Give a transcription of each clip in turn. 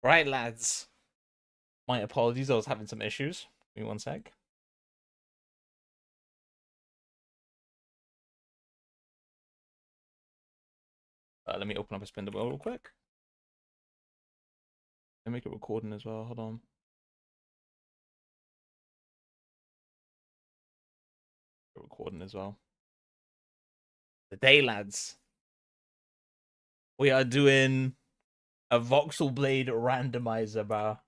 Right, lads. My apologies, I was having some issues. Give me one sec. Let me open up a spin the wheel real quick. Let me make it recording as well. Hold on. Recording as well. Today, lads, we are doing a voxelblade randomizer, bro.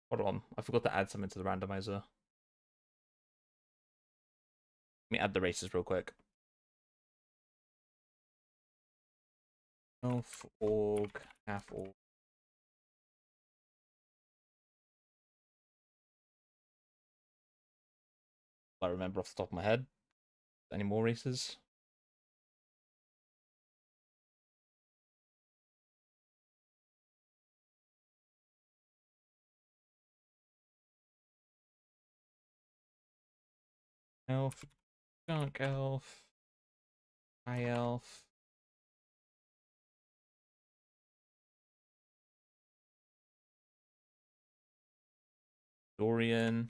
Hold on, I forgot to add something to the randomizer. Let me add the races real quick. Elf, org, half org. I remember off the top of my head. Any more races? Elf, junk elf, high elf. Dorian.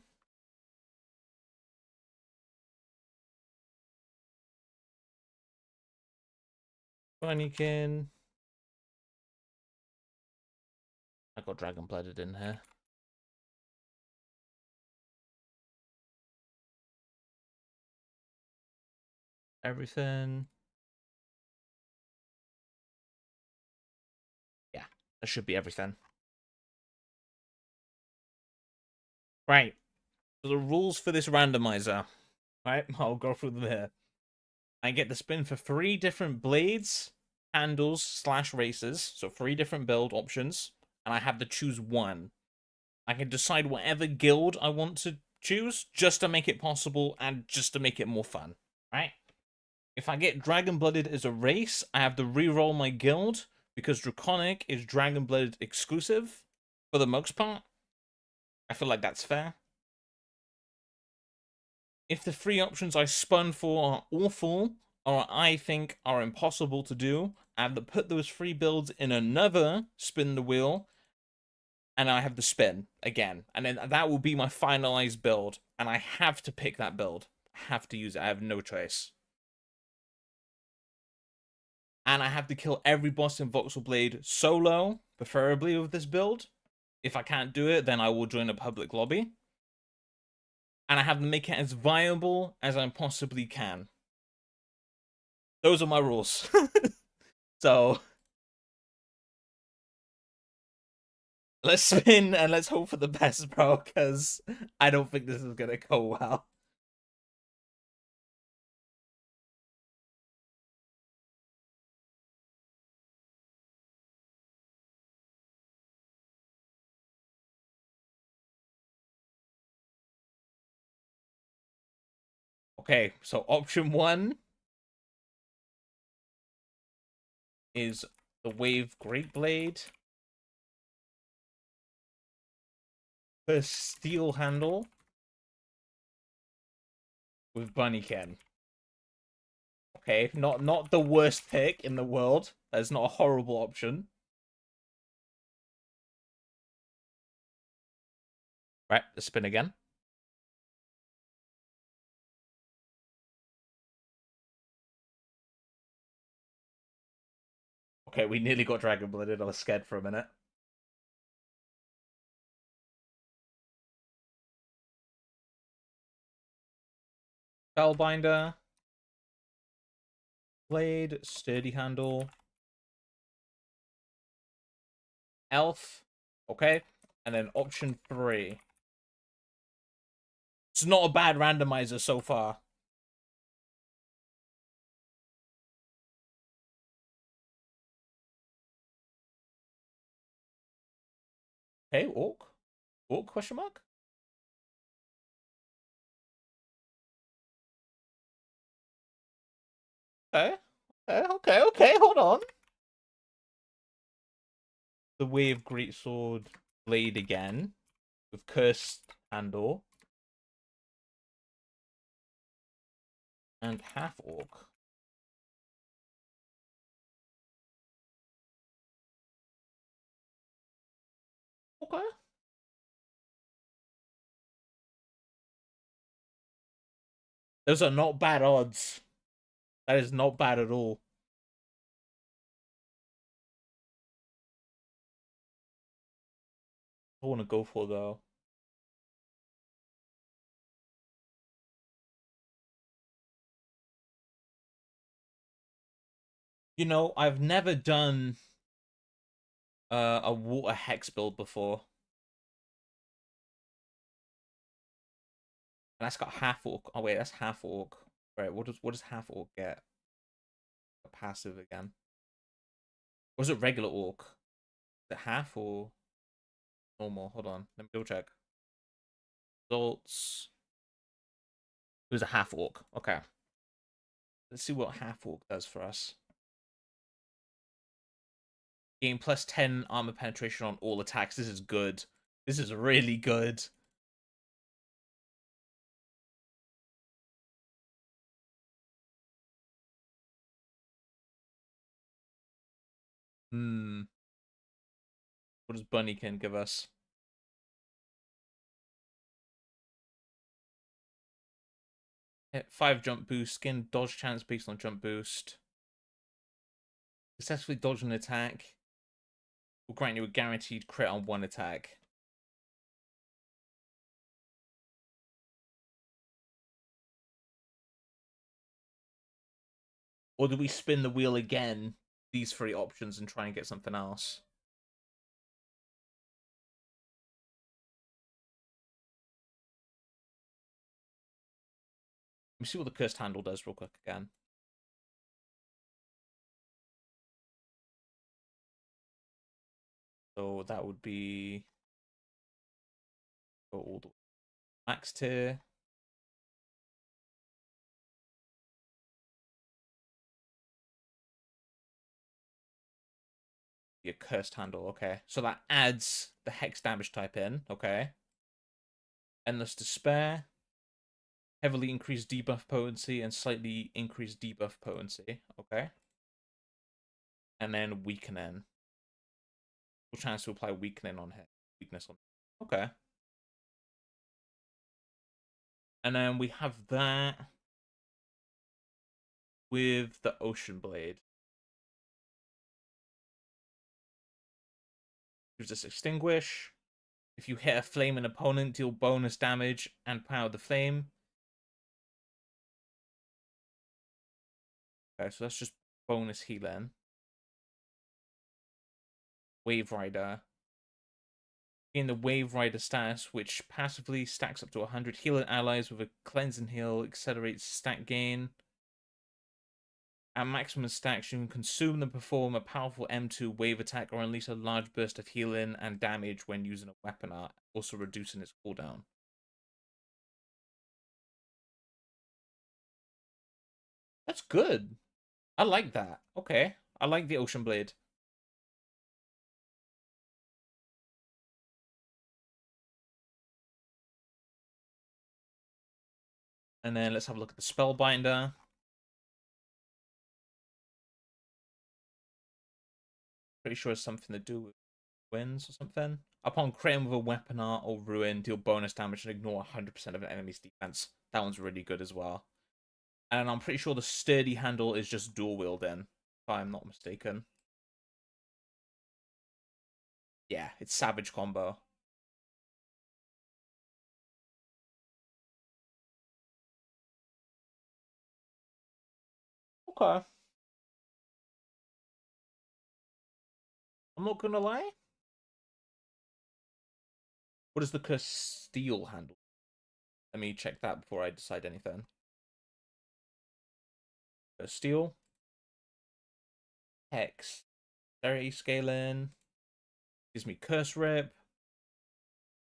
Bunnykin. I got dragon blooded in here. Everything. Yeah, that should be everything. Right. So the rules for this randomizer. Right, I'll go through them here. I get to spin for 3 different blades, handles, / races. So 3 different build options. And I have to choose one. I can decide whatever guild I want to choose just to make it possible and just to make it more fun. Right? If I get Dragon Blooded as a race, I have to re-roll my guild because Draconic is Dragon Blooded exclusive for the most part. I feel like that's fair. If the 3 options I spun for are awful or I think are impossible to do, I have to put those 3 builds in another spin the wheel and I have to spin again. And then that will be my finalized build. And I have to pick that build. I have to use it. I have no choice. And I have to kill every boss in voxelblade solo, preferably with this build. If I can't do it, then I will join a public lobby. And I have to make it as viable as I possibly can. Those are my rules. So let's spin and let's hope for the best, bro, because I don't think this is gonna go well. Okay, so option 1 is the Wave Great Blade. The Steel Handle with Bunnykin. Okay, not the worst pick in the world. That's not a horrible option. Right, let's spin again. Okay, we nearly got Dragon Blooded. I was scared for a minute. Spellbinder. Blade, Sturdy Handle. Elf. Okay, and then option 3. It's not a bad randomizer so far. Okay, Orc? Orc question mark? Okay, hold on. The Wave Greatsword Blade again. With Cursed Handle. And half orc. Okay. Those are not bad odds. That is not bad at all. I want to go for though. You know, I've never done a water hex build before. And that's got half orc. Oh wait, that's half orc. Right, what does half orc get? A passive again. Or is it regular orc? Is it half or normal? Hold on, let me double check. Results. It was a half orc. Okay. Let's see what half orc does for us. Gain plus 10 armor penetration on all attacks. This is good. This is really good. Hmm. What does Bunnykin give us? Hit 5 jump boost, skin dodge chance based on jump boost. Successfully dodge an attack will grant you a guaranteed crit on one attack. Or do we spin the wheel again, these 3 options, and try and get something else? Let me see what the cursed handle does real quick again. So that would be go all the way max tier. Your cursed handle, okay. So that adds the hex damage type in, okay. Endless Despair. Heavily increased debuff potency and slightly increased debuff potency, okay. And then weakening. Chance to apply weakening on hit. Weakness on hit. Okay. And then we have that with the Ocean Blade. Gives us Extinguish. If you hit a flaming opponent, deal bonus damage and power the flame. Okay, so that's just bonus healing. Wave Rider. In the Wave Rider status, which passively stacks up to 100 healing allies with a cleansing heal, accelerates stat gain. At maximum stacks, you can consume them, perform a powerful M2 wave attack, or unleash a large burst of healing and damage when using a weapon art, also reducing its cooldown. That's good. I like that. Okay. I like the Ocean Blade. And then let's have a look at the Spellbinder. Pretty sure it's something to do with wins or something. Upon critting with a weapon art or ruin, deal bonus damage and ignore 100% of an enemy's defense. That one's really good as well. And I'm pretty sure the sturdy handle is just dual wielding, if I'm not mistaken. Yeah, it's Savage combo. Okay. I'm not gonna lie. What is the Castile handle? Let me check that before I decide anything. Castile. Hex. Dexterity scaling. Gives me Curse Rip.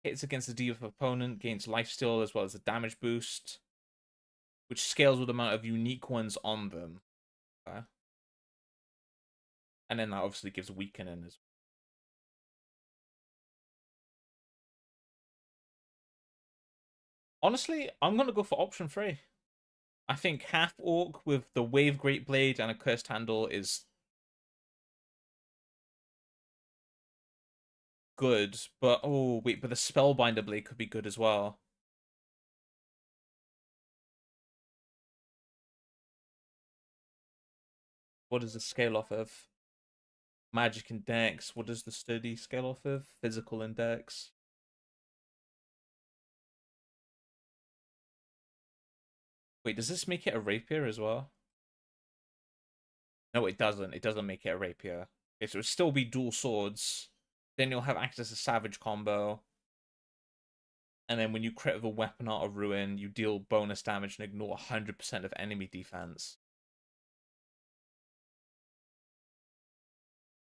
Hits against the debuff opponent, gains lifesteal as well as a damage boost, which scales with the amount of unique ones on them. Okay. And then that obviously gives weakening as well. Honestly, I'm gonna go for option 3. I think half orc with the wave great blade and a cursed handle is good, but oh wait, but the spellbinder blade could be good as well. What does the scale off of? Magic and dex. What does the sturdy scale off of? Physical and dex. Wait, does this make it a rapier as well? No, it doesn't. It doesn't make it a rapier. Okay, so it'll still be dual swords. Then you'll have access to savage combo. And then when you crit with a weapon art of ruin, you deal bonus damage and ignore 100% of enemy defense.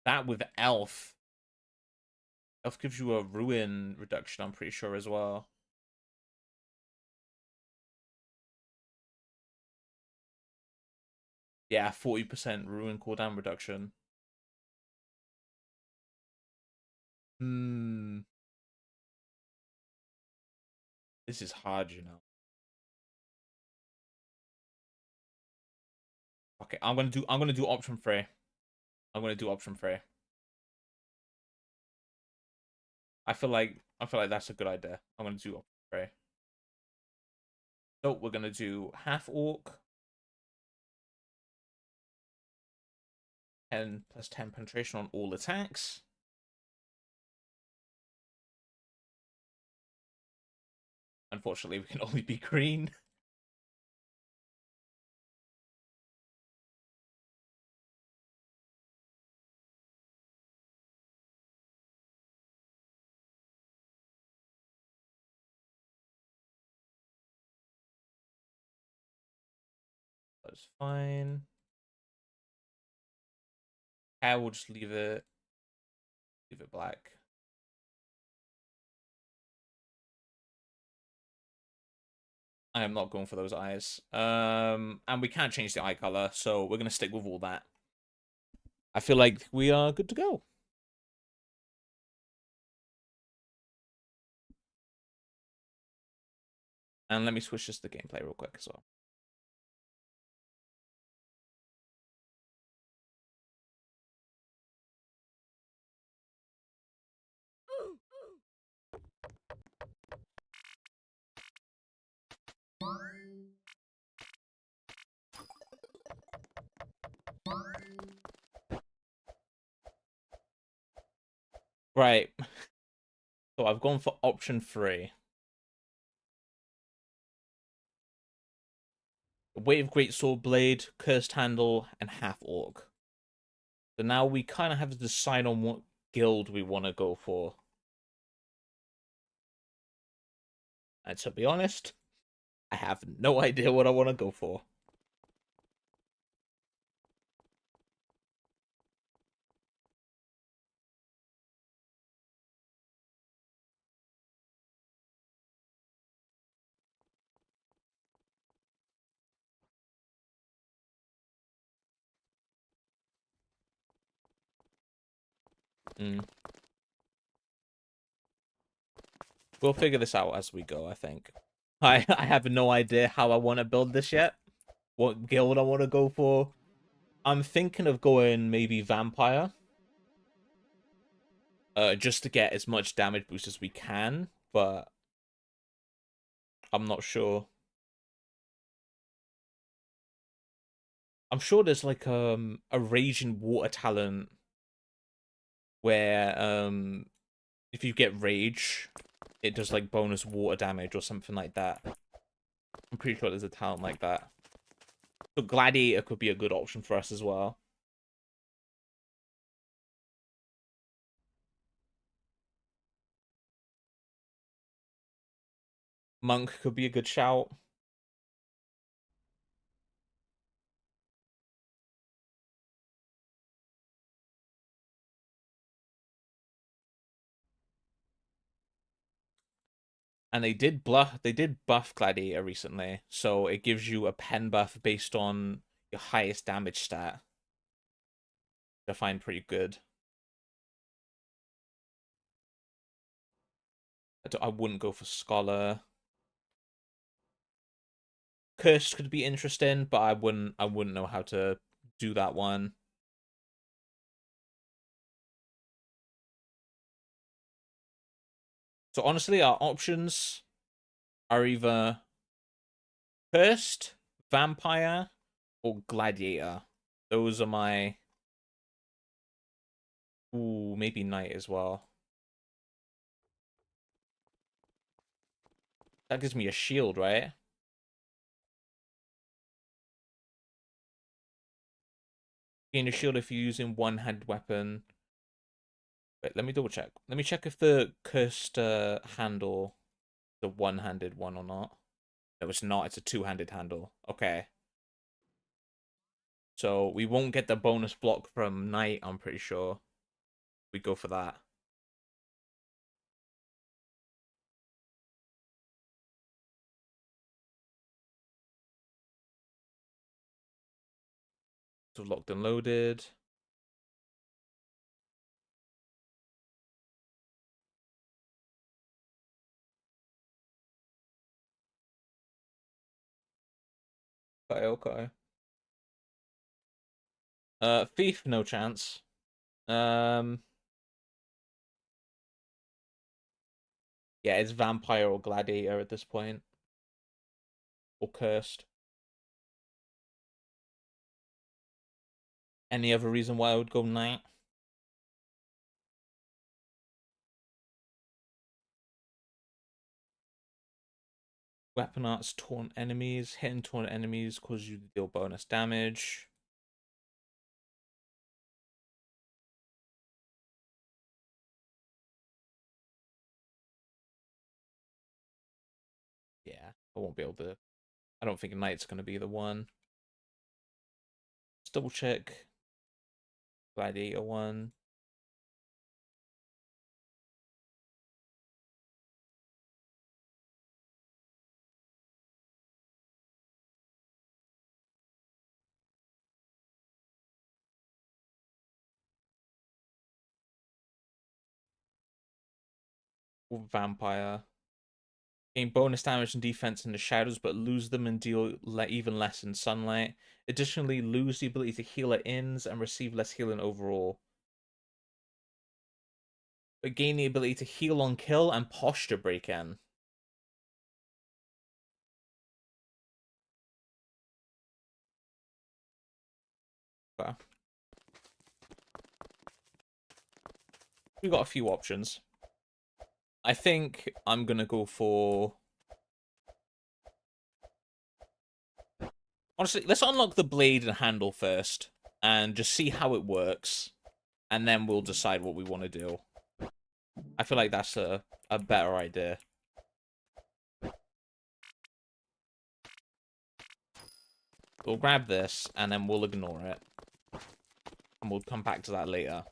That with elf. Elf gives you a ruin reduction, I'm pretty sure, as well. Yeah, 40% ruin cooldown reduction. Hmm. This is hard, you know. Okay, I'm gonna do option 3. I'm gonna do option 3. I feel like that's a good idea. I'm gonna do option 3. So we're gonna do half orc, 10 plus 10 penetration on all attacks. Unfortunately, we can only be green. That's fine. I will just leave it black. I am not going for those eyes. And we can't change the eye color, so we're gonna stick with all that. I feel like we are good to go. And let me switch just the gameplay real quick as well. Right. So I've gone for option 3. Wave Great Sword Blade, Cursed Handle, and Half Orc. So now we kind of have to decide on what guild we want to go for. And to be honest, I have no idea what I want to go for. Mm. We'll figure this out as we go, I think. I have no idea how I want to build this yet. What guild I want to go for. I'm thinking of going maybe Vampire. Just to get as much damage boost as we can, but I'm not sure. I'm sure there's like a raging water talent where if you get rage, it does like bonus water damage or something like that. I'm pretty sure there's a talent like that. So Gladiator could be a good option for us as well. Monk could be a good shout. And they did buff Gladiator recently, so it gives you a pen buff based on your highest damage stat. I find pretty good. I wouldn't go for Scholar. Cursed could be interesting, but I wouldn't know how to do that one. So honestly, our options are either Cursed, Vampire, or Gladiator. Those are my... Ooh, maybe Knight as well. That gives me a shield, right? Gain a shield if you're using one-handed weapon. Wait, let me double check. Let me check if the cursed handle the one-handed one or not. No, it's not. It's a two-handed handle. Okay. So we won't get the bonus block from Knight, I'm pretty sure. We go for that. So locked and loaded. Okay, okay. Thief, no chance. Yeah, it's Vampire or Gladiator at this point. Or Cursed. Any other reason why I would go Knight? Weapon arts, taunt enemies. Hitting taunt enemies causes you to deal bonus damage. Yeah, I won't be able to... I don't think Knight's going to be the one. Let's double check. Gladiator one. Or Vampire. Gain bonus damage and defense in the shadows, but lose them and deal even less in sunlight. Additionally, lose the ability to heal at inns and receive less healing overall. But gain the ability to heal on kill and posture break in. Okay. We've got a few options. I think I'm gonna go for... Honestly, let's unlock the blade and handle first, and just see how it works, and then we'll decide what we want to do. I feel like that's a better idea. We'll grab this, and then we'll ignore it. And we'll come back to that later.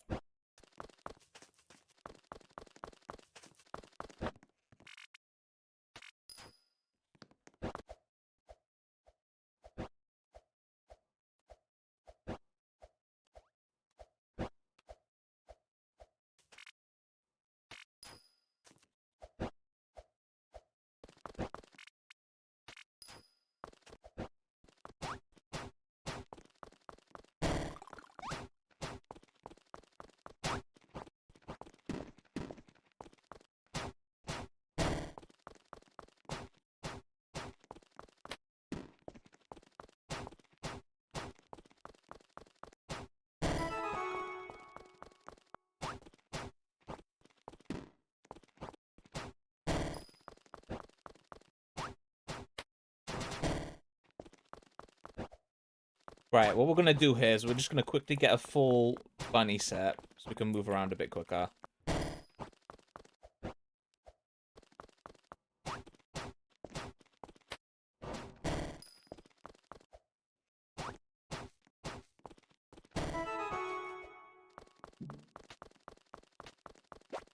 Right, what we're going to do here is we're just going to quickly get a full bunny set so we can move around a bit quicker.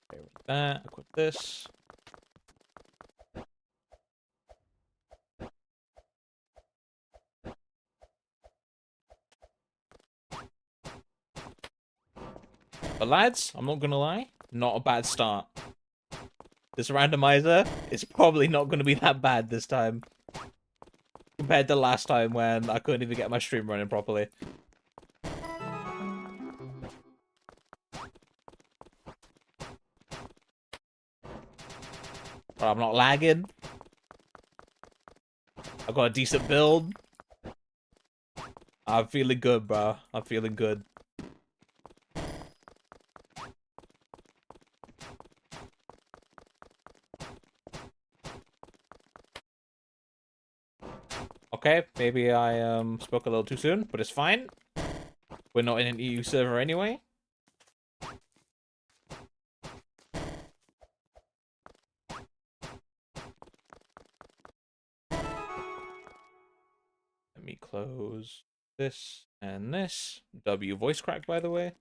Okay, with that, equip this. But lads, I'm not going to lie, not a bad start. This randomizer is probably not going to be that bad this time. compared to last time when I couldn't even get my stream running properly. But I'm not lagging. I've got a decent build. I'm feeling good, bro. I'm feeling good. Okay, maybe I spoke a little too soon, but it's fine. We're not in an EU server anyway. Let me close this and this. W voice crack, by the way.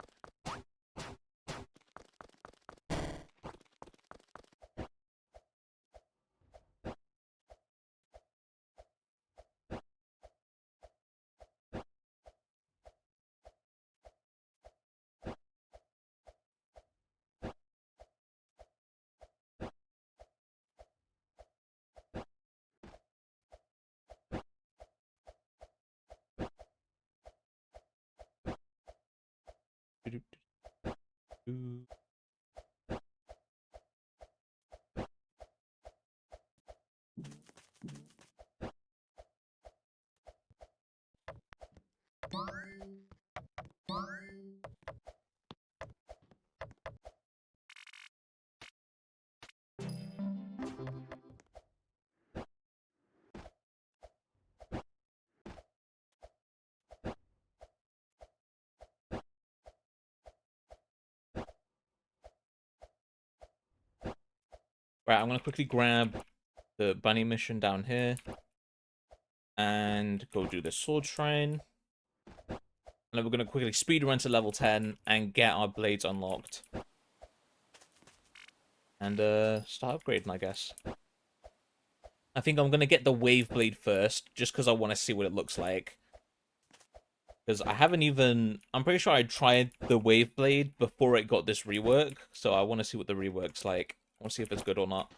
Right, I'm gonna quickly grab the bunny mission down here and go do the sword shrine. And then we're gonna quickly speed run to level 10 and get our blades unlocked. And start upgrading, I guess. I think I'm gonna get the wave blade first, just because I want to see what it looks like. Because I haven't even... I'm pretty sure I tried the wave blade before it got this rework, so I want to see what the rework's like. I want to see if it's good or not.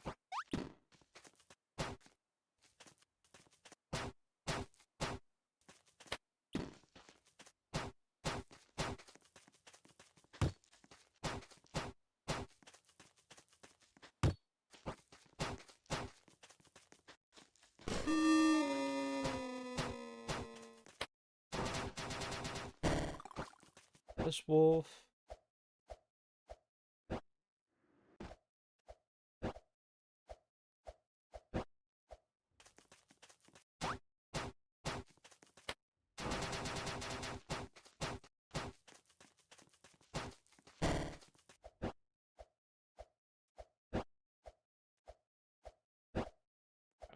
This wolf.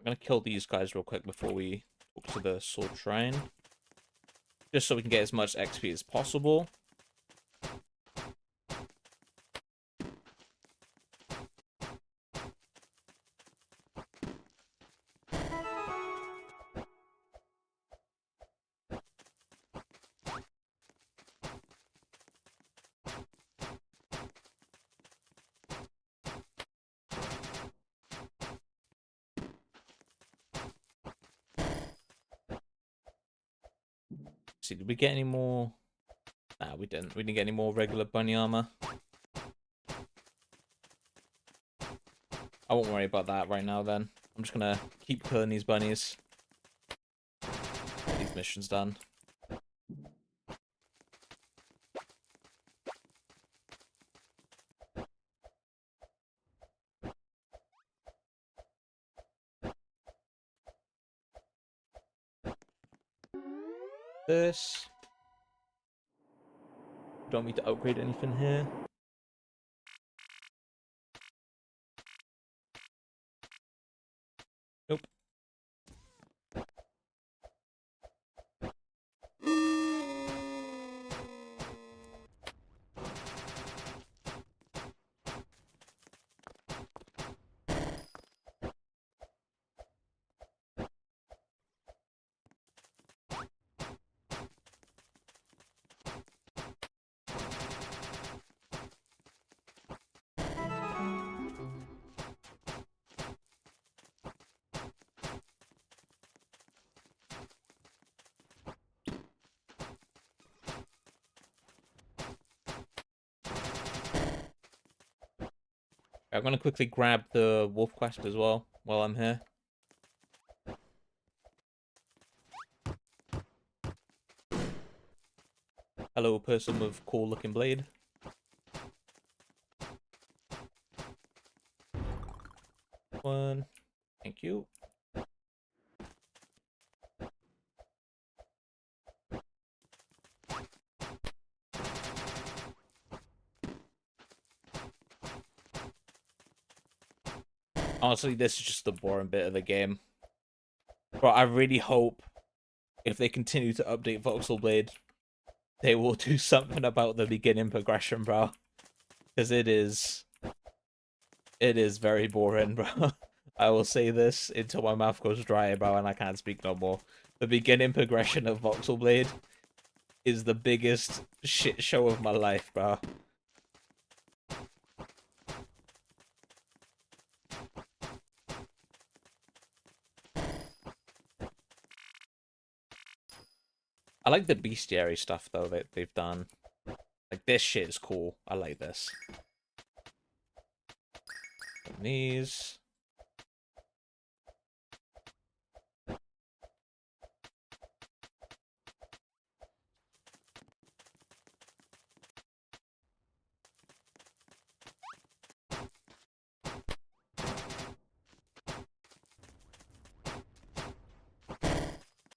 I'm gonna kill these guys real quick before we talk to the sword shrine. Just so we can get as much XP as possible. See, did we get any more? Nah, we didn't. We didn't get any more regular bunny armor. I won't worry about that right now, then. I'm just gonna keep killing these bunnies. Get these missions done. This. Don't need to upgrade anything here. Nope. I'm gonna quickly grab the wolf quest as well while I'm here. Hello, person with cool looking blade. One. Thank you. Honestly, this is just the boring bit of the game. But I really hope if they continue to update voxelblade, they will do something about the beginning progression, bro. Because it is very boring, bro. I will say this until my mouth goes dry, bro, and I can't speak no more. The beginning progression of voxelblade is the biggest shit show of my life, bro. I like the bestiary stuff, though, that they've done. Like, this shit is cool. I like this. And these.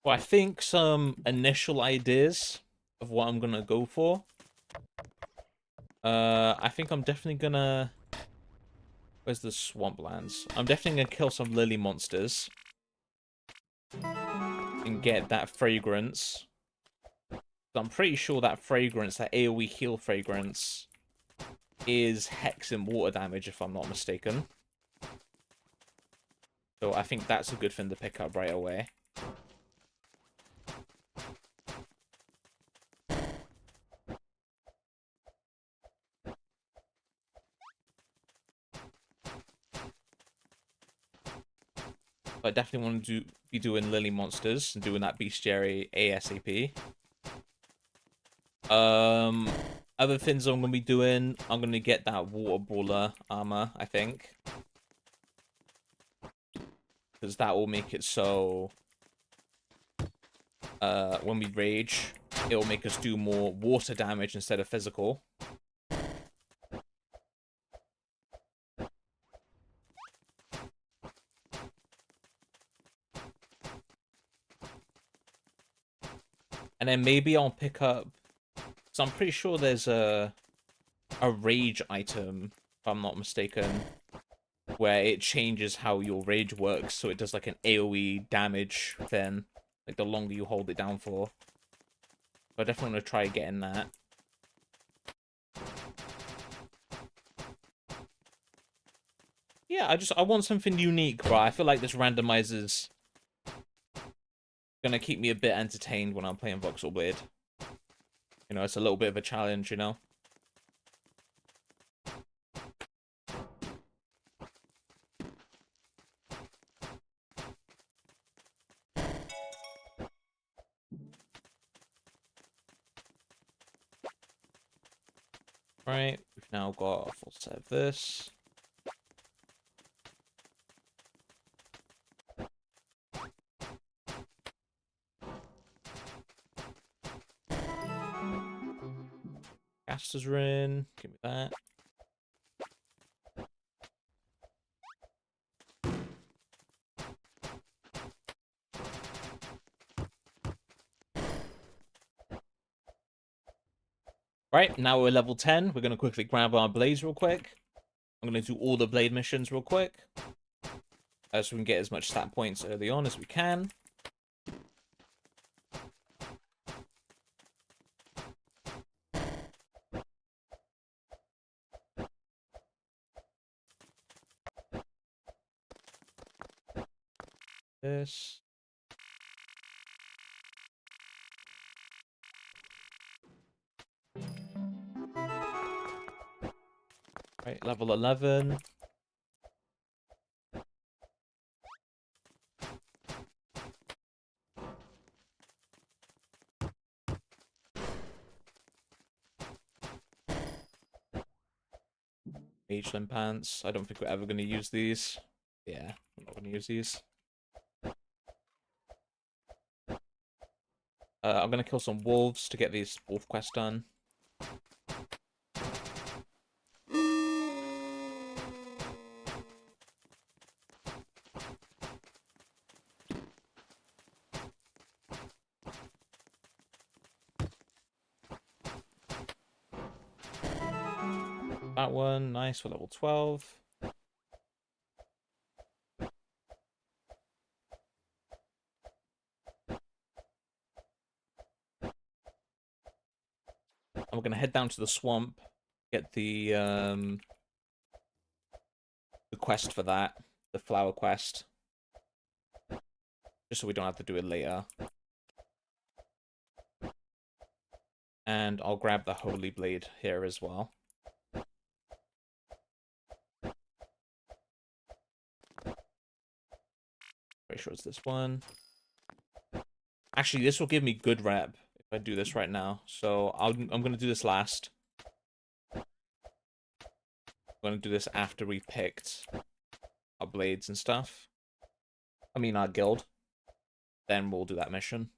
Well, I think some initial ideas of what I'm gonna go for. I think I'm definitely gonna... Where's the swamplands? I'm definitely gonna kill some lily monsters. And get that fragrance. I'm pretty sure that fragrance, that AoE heal fragrance, is hex and water damage, if I'm not mistaken. So I think that's a good thing to pick up right away. But I definitely want to be doing lily monsters and doing that bestiary ASAP. Other things I'm gonna be doing, I'm gonna get that water brawler armor, I think. Because that will make it so when we rage, it will make us do more water damage instead of physical. And then maybe I'll pick up... So I'm pretty sure there's a rage item, if I'm not mistaken, where it changes how your rage works, so it does like an AoE damage thing, like the longer you hold it down for. But I definitely want to try getting that. Yeah, I want something unique, bro. I feel like this randomizer's gonna keep me a bit entertained when I'm playing voxelblade. You know, it's a little bit of a challenge, you know? Right, we've now got a full set of this. Casters are in. Give me that. Right, now we're level 10. We're going to quickly grab our blades real quick. I'm going to do all the blade missions real quick. So we can get as much stat points early on as we can. This. Right, level 11. Ageland pants. I don't think we're ever going to use these. Yeah, I'm not going to use these. I'm going to kill some wolves to get these wolf quests done. That one, nice for level 12. And we're going to head down to the swamp, get the quest for that, the flower quest. Just so we don't have to do it later. And I'll grab the holy blade here as well. Pretty sure it's this one. Actually, this will give me good rep if I do this right now. So I'm going to do this last. I'm going to do this after we've picked our blades and stuff. I mean, our guild. Then we'll do that mission.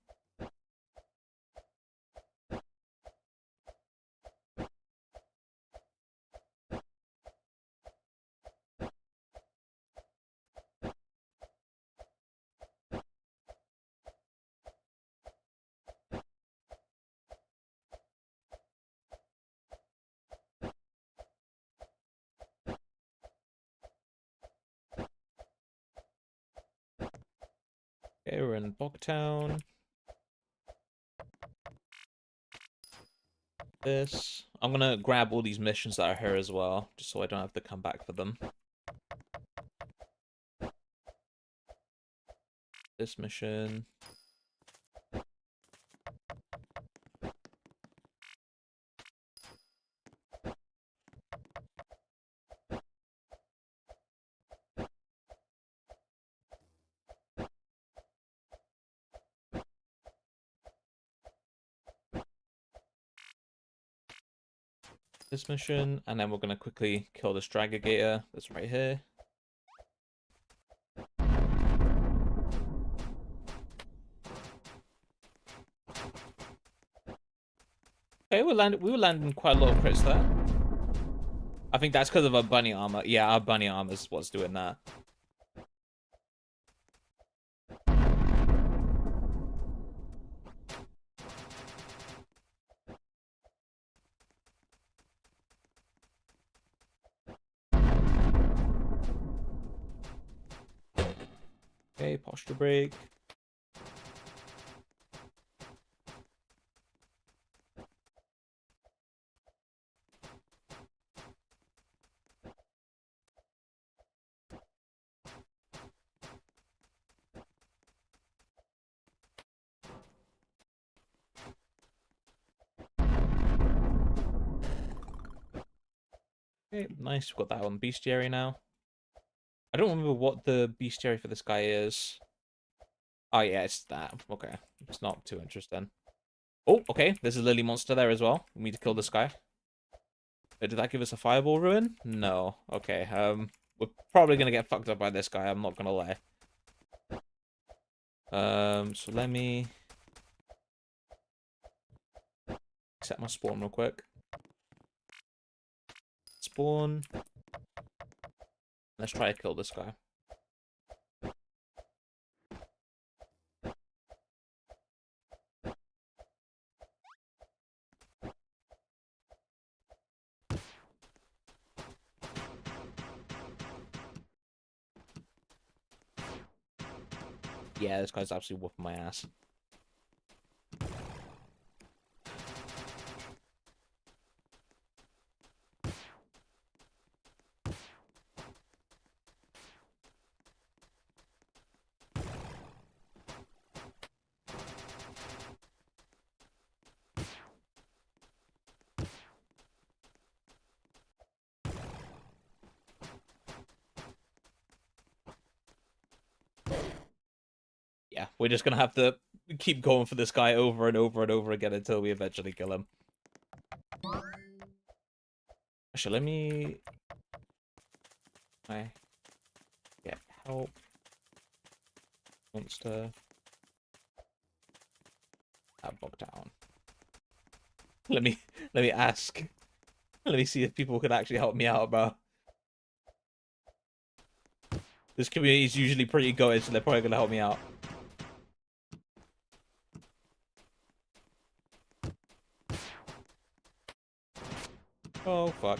Okay, we're in Bogtown. This. I'm gonna grab all these missions that are here as well, just so I don't have to come back for them. This mission. This mission, and then we're gonna quickly kill this Dragator that's right here. Okay, we were landing quite a lot of crits there. I think that's because of our bunny armor. Yeah, our bunny armor is what's doing that. Okay, posture break. Okay, nice. We've got that on bestiary now. I don't remember what the bestiary for this guy is. Oh, yeah, it's that. Okay. It's not too interesting. Oh, okay. There's a lily monster there as well. We need to kill this guy. Did that give us a fireball ruin? No. Okay. We're probably going to get fucked up by this guy. I'm not going to lie. So let me set my spawn real quick. Spawn. Let's try to kill this guy. Yeah, this guy's absolutely whooping my ass. Yeah, we're just gonna have to keep going for this guy over and over and over again until we eventually kill him. Actually, let me I get help. Monster. That bog down. Let me ask. Let me see if people could actually help me out, bro. This community is usually pretty gutted, so they're probably gonna help me out. Oh fuck.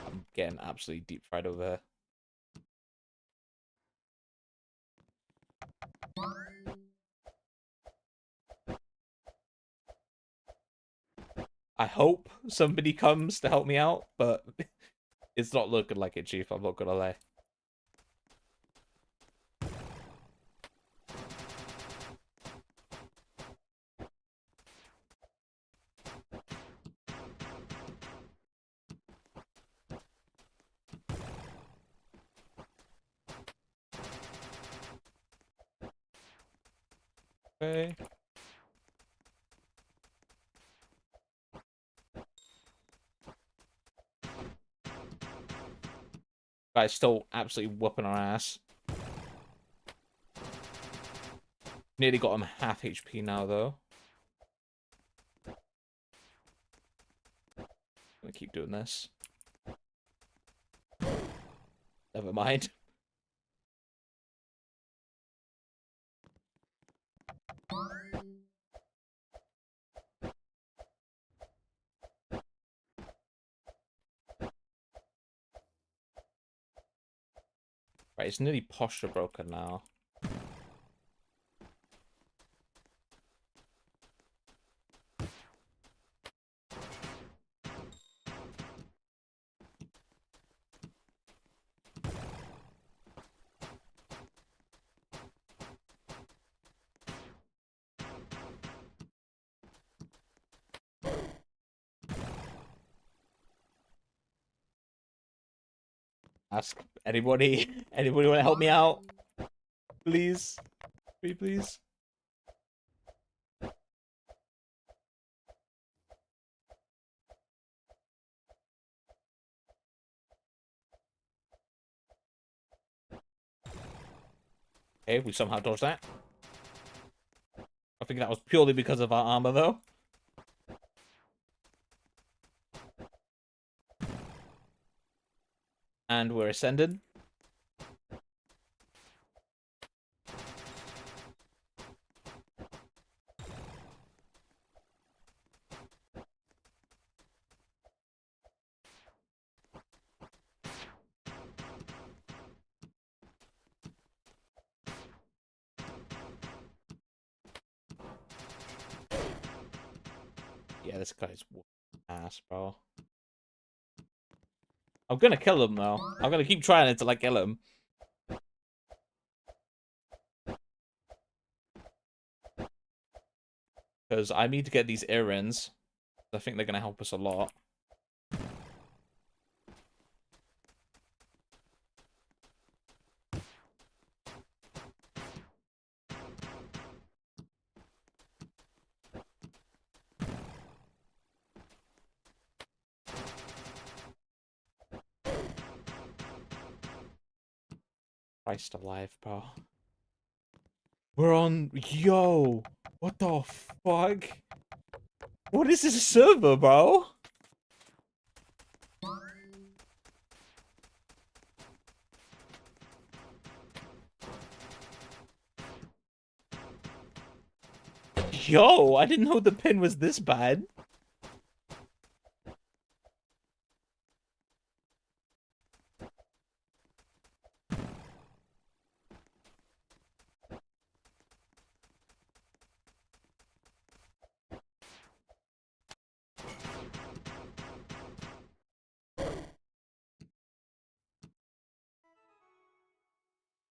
I'm getting absolutely deep fried over here. I hope somebody comes to help me out, but it's not looking like it, Chief. I'm not gonna lie. Okay. Guy's still absolutely whooping our ass. Nearly got him half HP now, though. I'm gonna keep doing this. Never mind. Right, it's nearly posture broken now. Ask anybody. Anybody want to help me out? Please. Please. Okay, we somehow dodged that. I think that was purely because of our armor, though. And we're ascended. Yeah, this guy's ass, bro. I'm gonna kill him, though. I'm gonna keep trying until I kill him. Because I need to get these earrings. I think they're gonna help us a lot. Christ alive, bro. We're on... Yo! What the fuck? What is this server, bro? Yo, I didn't know the pin was this bad.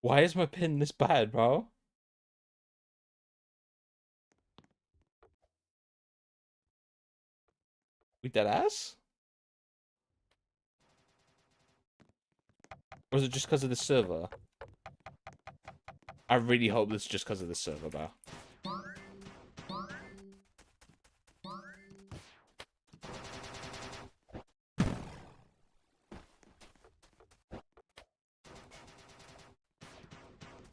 Why is my pin this bad, bro? We dead ass? Or is it just because of the server? I really hope this is just because of the server, bro.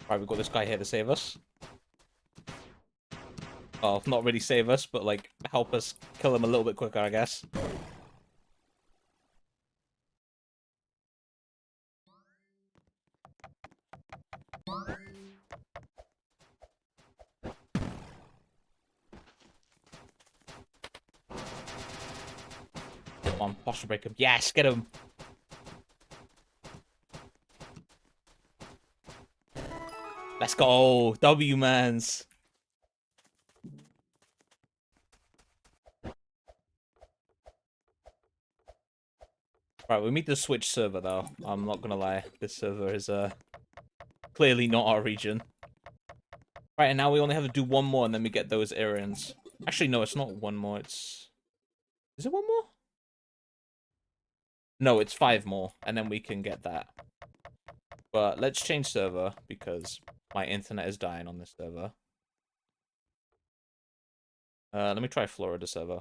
Right, we've got this guy here to save us. Well, not really save us, but, like, help us kill him a little bit quicker, I guess. Come on, posture break him. Yes, get him! Let's go! W, mans! Right, we need to switch server, though. I'm not gonna lie. This server is, clearly not our region. Right, and now we only have to do one more, and then we get those errands. Actually, no, it's not one more, it's... Is it one more? No, it's 5 more, and then we can get that. But let's change server, because my internet is dying on this server. Let me try Florida server.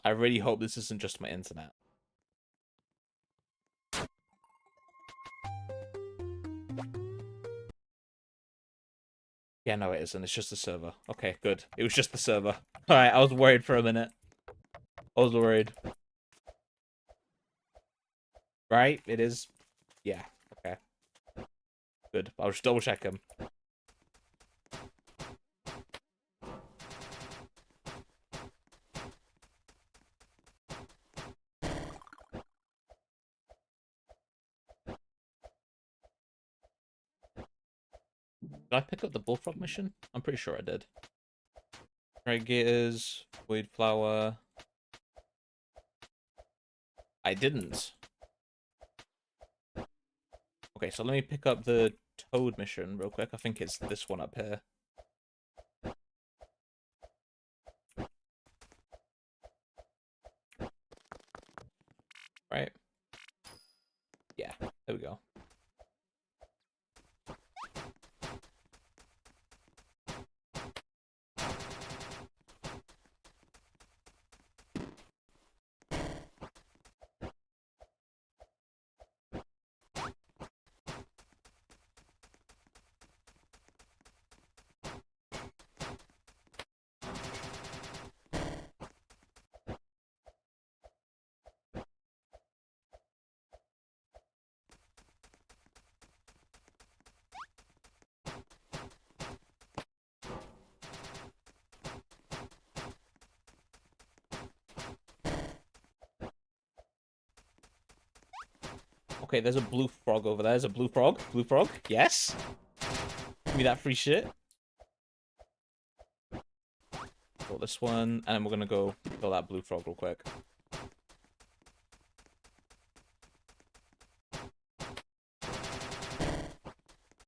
I really hope this isn't just my internet. Yeah, no, it isn't. It's just the server. Okay, good. It was just the server. Alright, I was worried for a minute. I was worried. Right? It is. Yeah, okay. Good. I'll just double check him. Did I pick up the bullfrog mission? I'm pretty sure I did. Gators, Void Flower. I didn't. Okay, so let me pick up the Toad mission real quick. I think it's this one up here. Right? Yeah, there we go. Okay, there's a blue frog over there. There's a blue frog. Blue frog. Yes. Give me that free shit. Got this one, and then we're gonna go kill that blue frog real quick.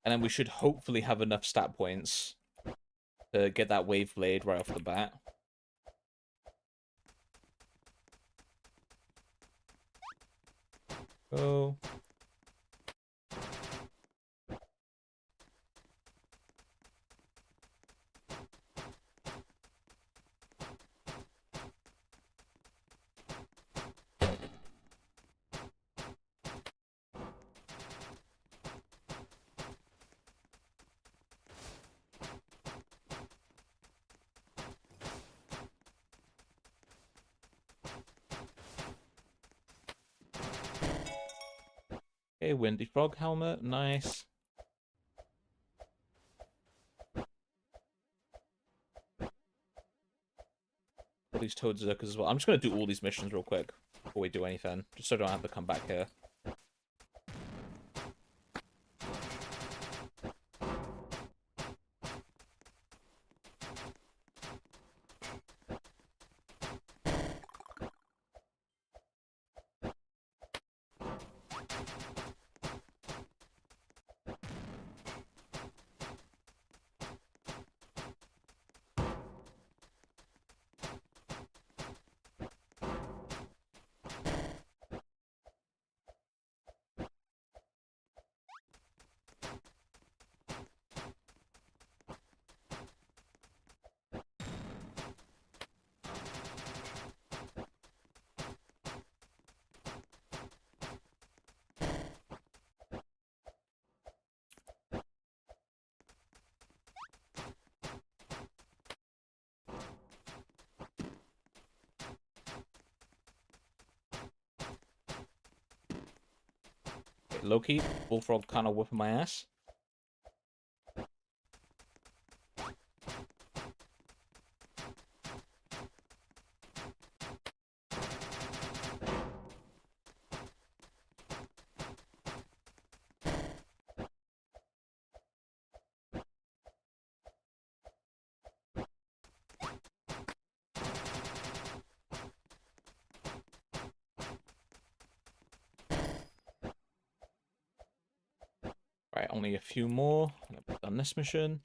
And then we should hopefully have enough stat points to get that wave blade right off the bat. Go. Okay, Windy Frog helmet, nice. All these Toad Zerkers as well. I'm just gonna do all these missions real quick before we do anything, just so I don't have to come back here. Low-key, Bullfrog kind of whipping my ass. Right, only a few more. I've done this mission.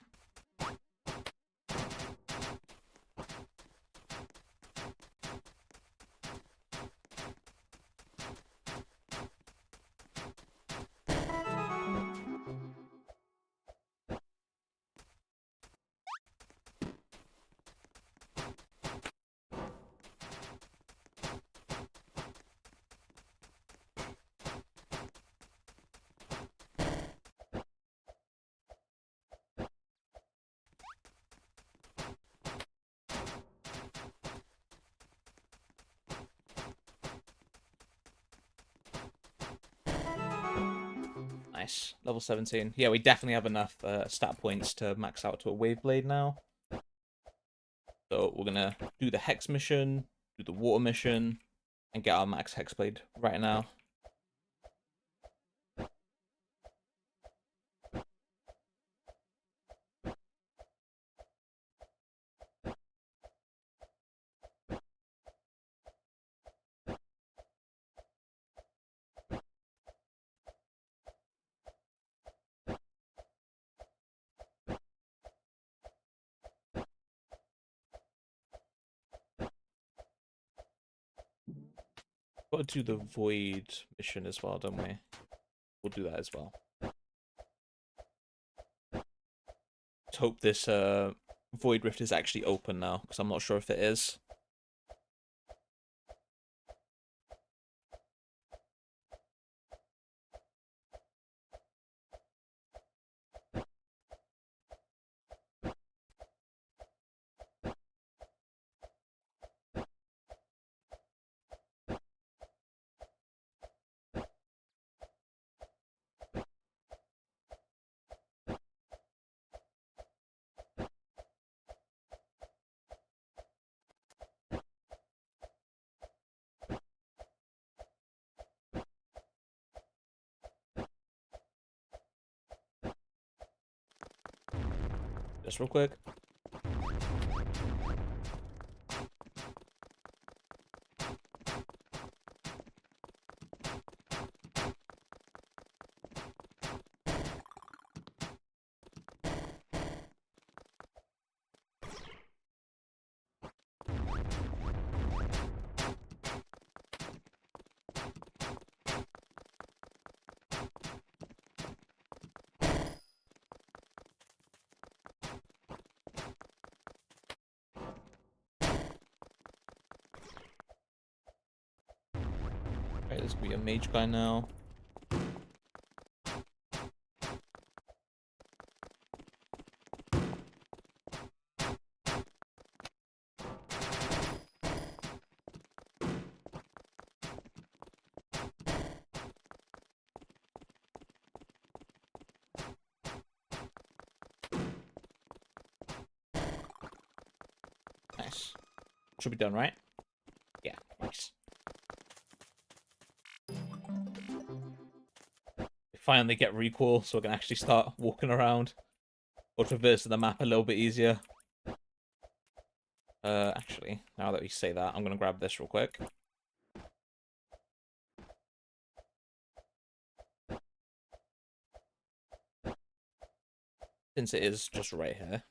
Nice. Level 17. Yeah, we definitely have enough stat points to max out to a wave blade now. So we're gonna do the hex mission, do the water mission, and get our max hex blade right now. Got to do the void mission as well, don't we? We'll do that as well. Let's hope this void rift is actually open now, because I'm not sure if it is. Just real quick. Right, there's gonna be a mage guy now. Nice. Should be done, right? Yeah, nice. We finally get recoil, so we can actually start walking around or traversing the map a little bit easier. Actually, now that we say that, I'm gonna grab this real quick. Since it is just right here.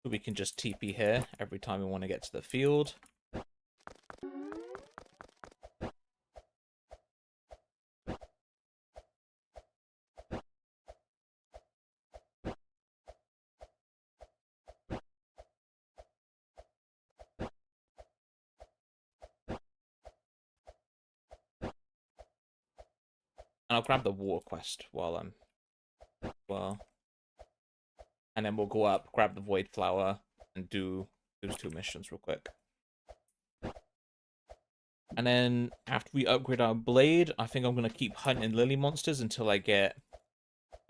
We can just TP here every time we want to get to the field. And I'll grab the water quest while I'm... well... And then we'll go up, grab the void flower, and do those 2 missions real quick. And then after we upgrade our blade, I think I'm going to keep hunting lily monsters until I get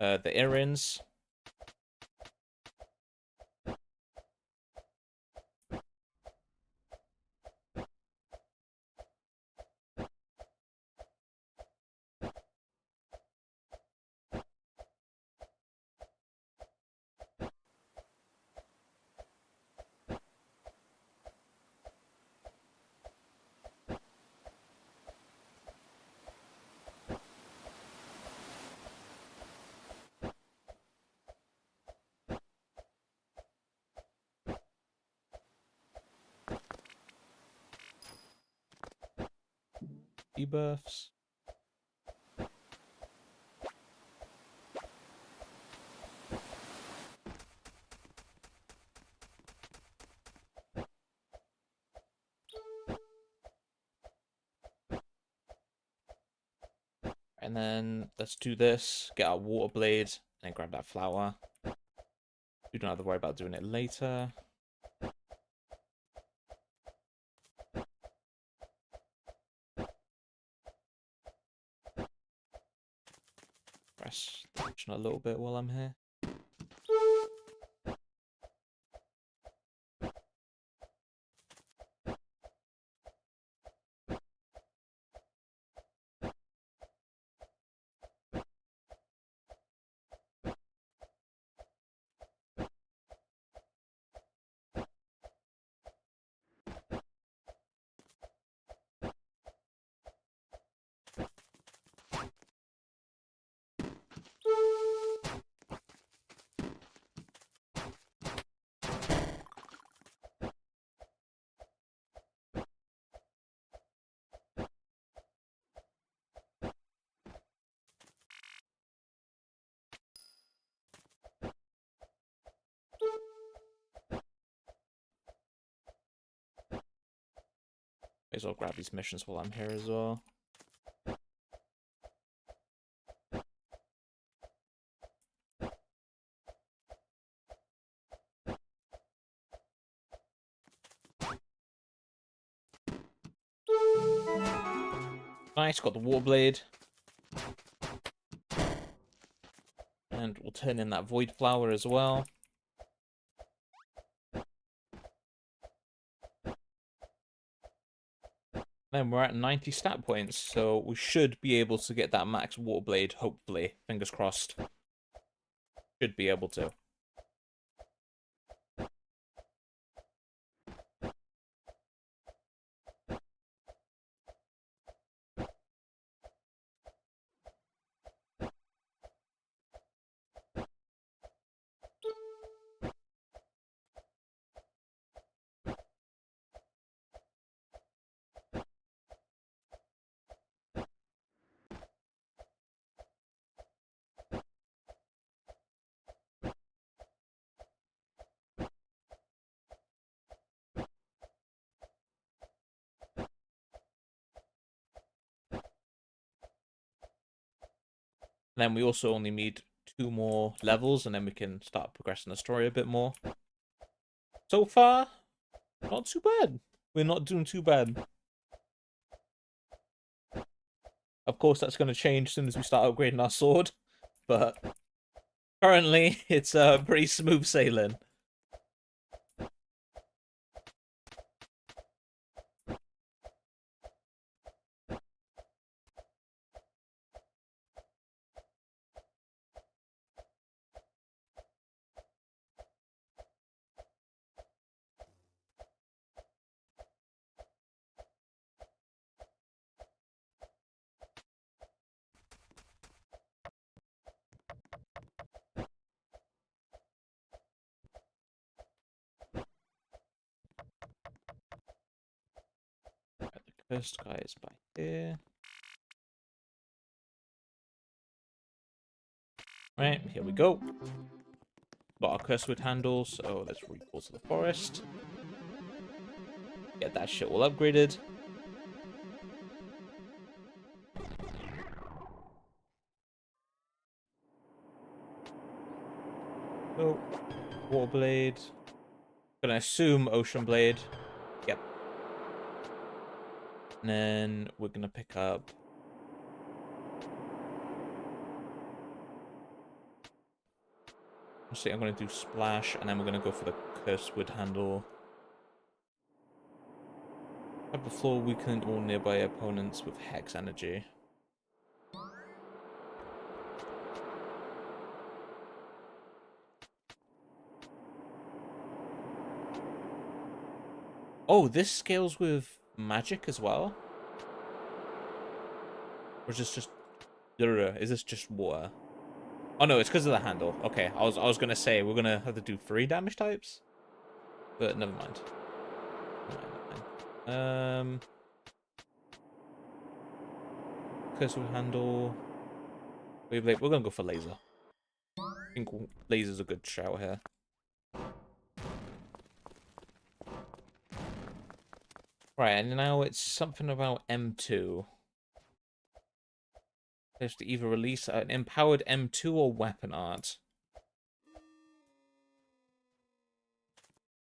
the earrings. Debuffs. And then let's do this, get our water blade, and grab that flower. We don't have to worry about doing it later. Press the action a little bit while I'm here. May as well grab these missions while I'm here as well. Nice, got the water blade. And we'll turn in that void flower as well. Then we're at 90 stat points, so we should be able to get that max water blade, hopefully. Fingers crossed. Should be able to. Then we also only need 2 more levels, and then we can start progressing the story a bit more. So far, not too bad. We're not doing too bad. Of course, that's going to change as soon as we start upgrading our sword, but currently, it's pretty smooth sailing. Right, the cursed guy is by here. Right, here we go. Got our cursewood handle, so let's recall to the forest. Get that shit all upgraded. Oh. Water blade. Gonna assume ocean blade. Yep. And then we're gonna pick up. Let's see, I'm gonna do splash, and then we're gonna go for the cursed wood handle. Type of floor weakened all nearby opponents with hex energy. Oh, this scales with magic as well? Or is this just... Is this just water? Oh no, it's because of the handle. Okay, I was gonna say we're gonna have to do 3 damage types. But never mind. Never mind. Curse with handle. We're gonna go for laser. I think laser's a good shout here. Right, and now it's something about M2. There's to either release an empowered M2 or weapon art.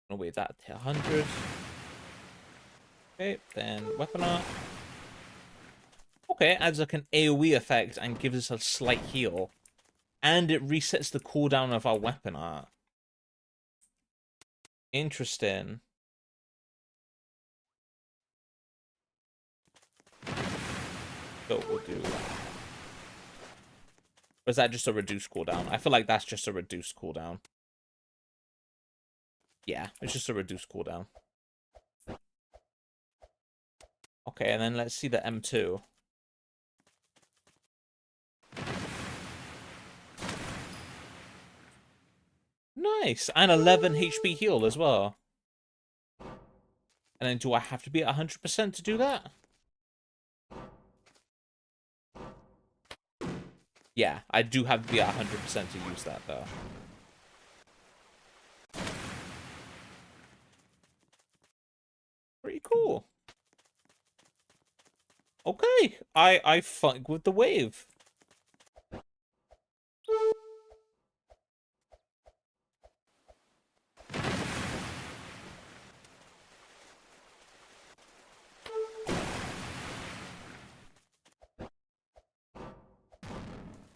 I'll wait that to 100. Okay, then weapon art. Okay, adds like an AoE effect and gives us a slight heal. And it resets the cooldown of our weapon art. Interesting. So we'll do... Or is that just a reduced cooldown? I feel like that's just a reduced cooldown. Yeah, it's just a reduced cooldown. Okay, and then let's see the M2. Nice! And 11 HP heal as well. And then do I have to be at 100% to do that? Yeah, I do have to be at 100% to use that, though. Pretty cool. Okay, I fuck with the wave.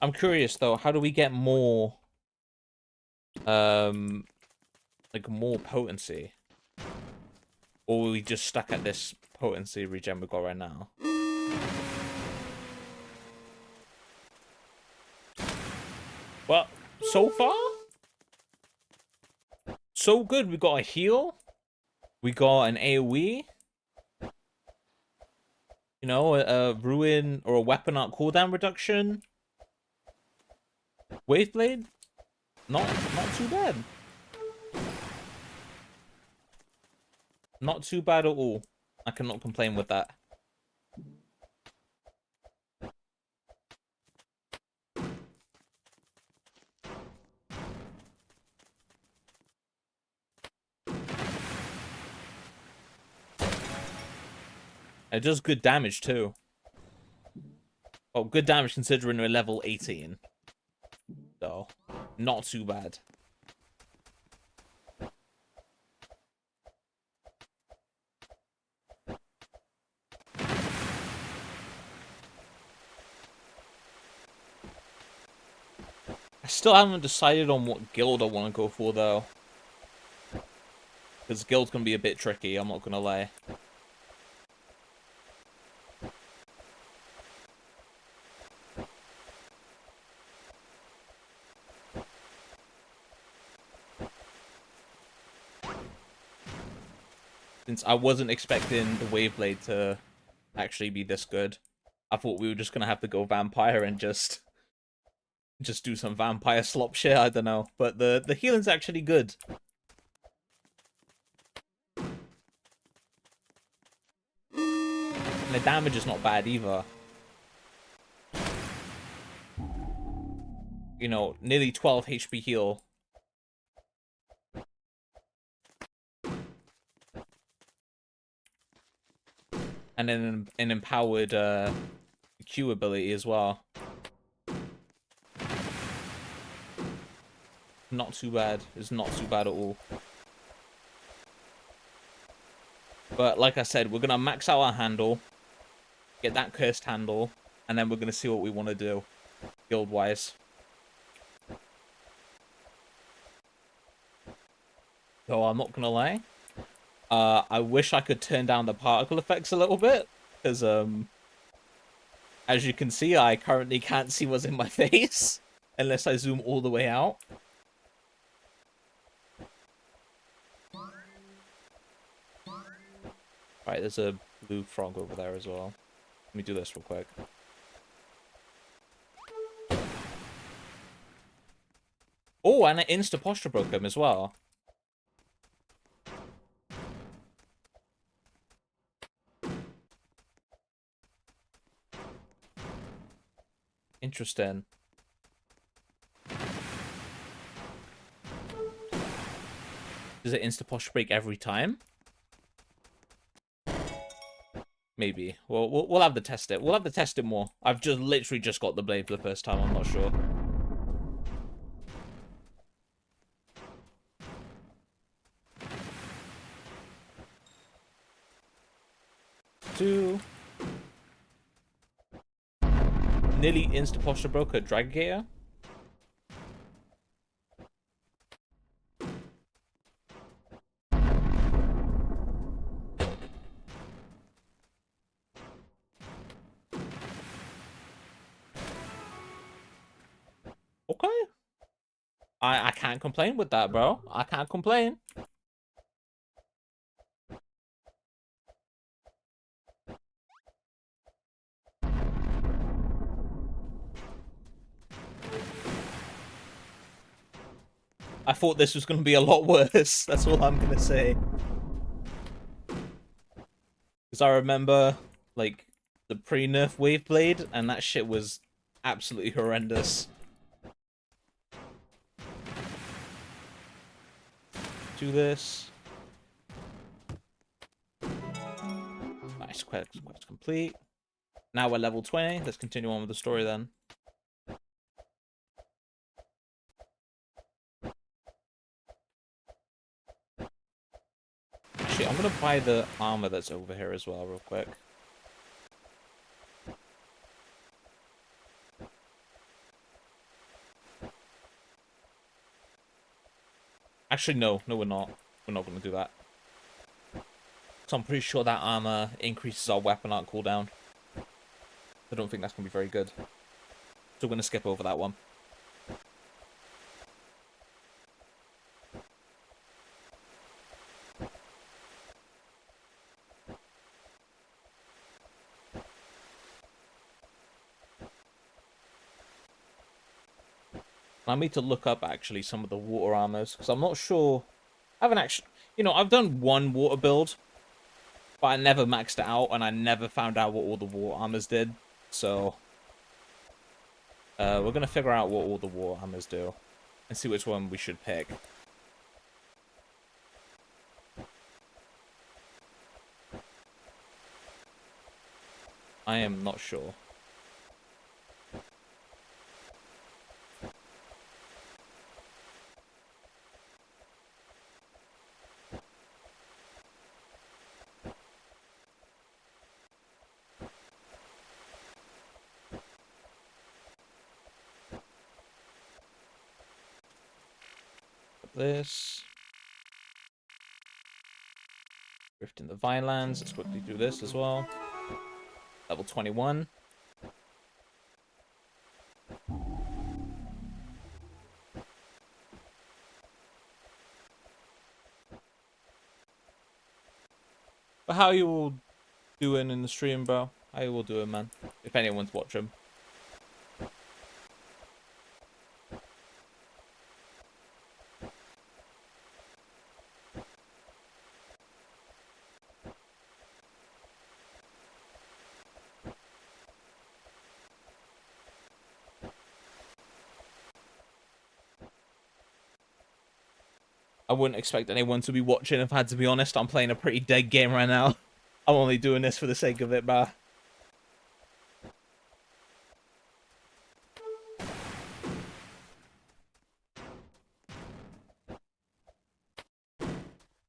I'm curious though, how do we get more like more potency? Or are we just stuck at this potency regen we got right now? Well, so far so good. We got a heal. We got an AoE. You know, a ruin or a weapon art cooldown reduction. Waveblade? Not too bad. Not too bad at all. I cannot complain with that. It does good damage too. Oh, good damage considering we're level 18. So, not too bad. I still haven't decided on what guild I want to go for, though. Because guild's going to be a bit tricky, I'm not going to lie. Since I wasn't expecting the Waveblade to actually be this good. I thought we were just going to have to go Vampire and just do some Vampire slop shit, I don't know. But the healing's actually good. And the damage is not bad either. You know, nearly 12 HP heal. And then an empowered Q ability as well. Not too bad. It's not too bad at all. But like I said, we're going to max out our handle. Get that cursed handle. And then we're going to see what we want to do. Guild-wise. So I'm not going to lie. I wish I could turn down the particle effects a little bit. Because, as you can see, I currently can't see what's in my face. Unless I zoom all the way out. Right, there's a blue frog over there as well. Let me do this real quick. Oh, and an insta posture broke him as well. Interesting. Does it insta posture break every time? Maybe. Well, we'll have to test it. We'll have to test it more. I've just literally just got the blade for the first time. I'm not sure. Two. Nearly insta posture broke a Dragator. Okay. I can't complain with that, bro. I can't complain. I thought this was going to be a lot worse. That's all I'm going to say. Because I remember, like, the pre-nerf wave blade, and that shit was absolutely horrendous. Do this. Nice, quest complete. Now we're level 20. Let's continue on with the story then. Actually, I'm going to buy the armor that's over here as well real quick. Actually, no. No, we're not. We're not going to do that. So I'm pretty sure that armor increases our weapon art cooldown. I don't think that's going to be very good. So we're going to skip over that one. I need to look up, actually, some of the water armors, because I'm not sure. I haven't actually... You know, I've done one water build, but I never maxed it out, and I never found out what all the water armors did. So, we're going to figure out what all the water armors do, and see which one we should pick. I am not sure. This. Rift in the Vinelands. Let's quickly do this as well. Level 21. But how you all doing in the stream, bro? How you all doing, man? If anyone's watching. I wouldn't expect anyone to be watching if I had to be honest. I'm playing a pretty dead game right now. I'm only doing this for the sake of it, bruh.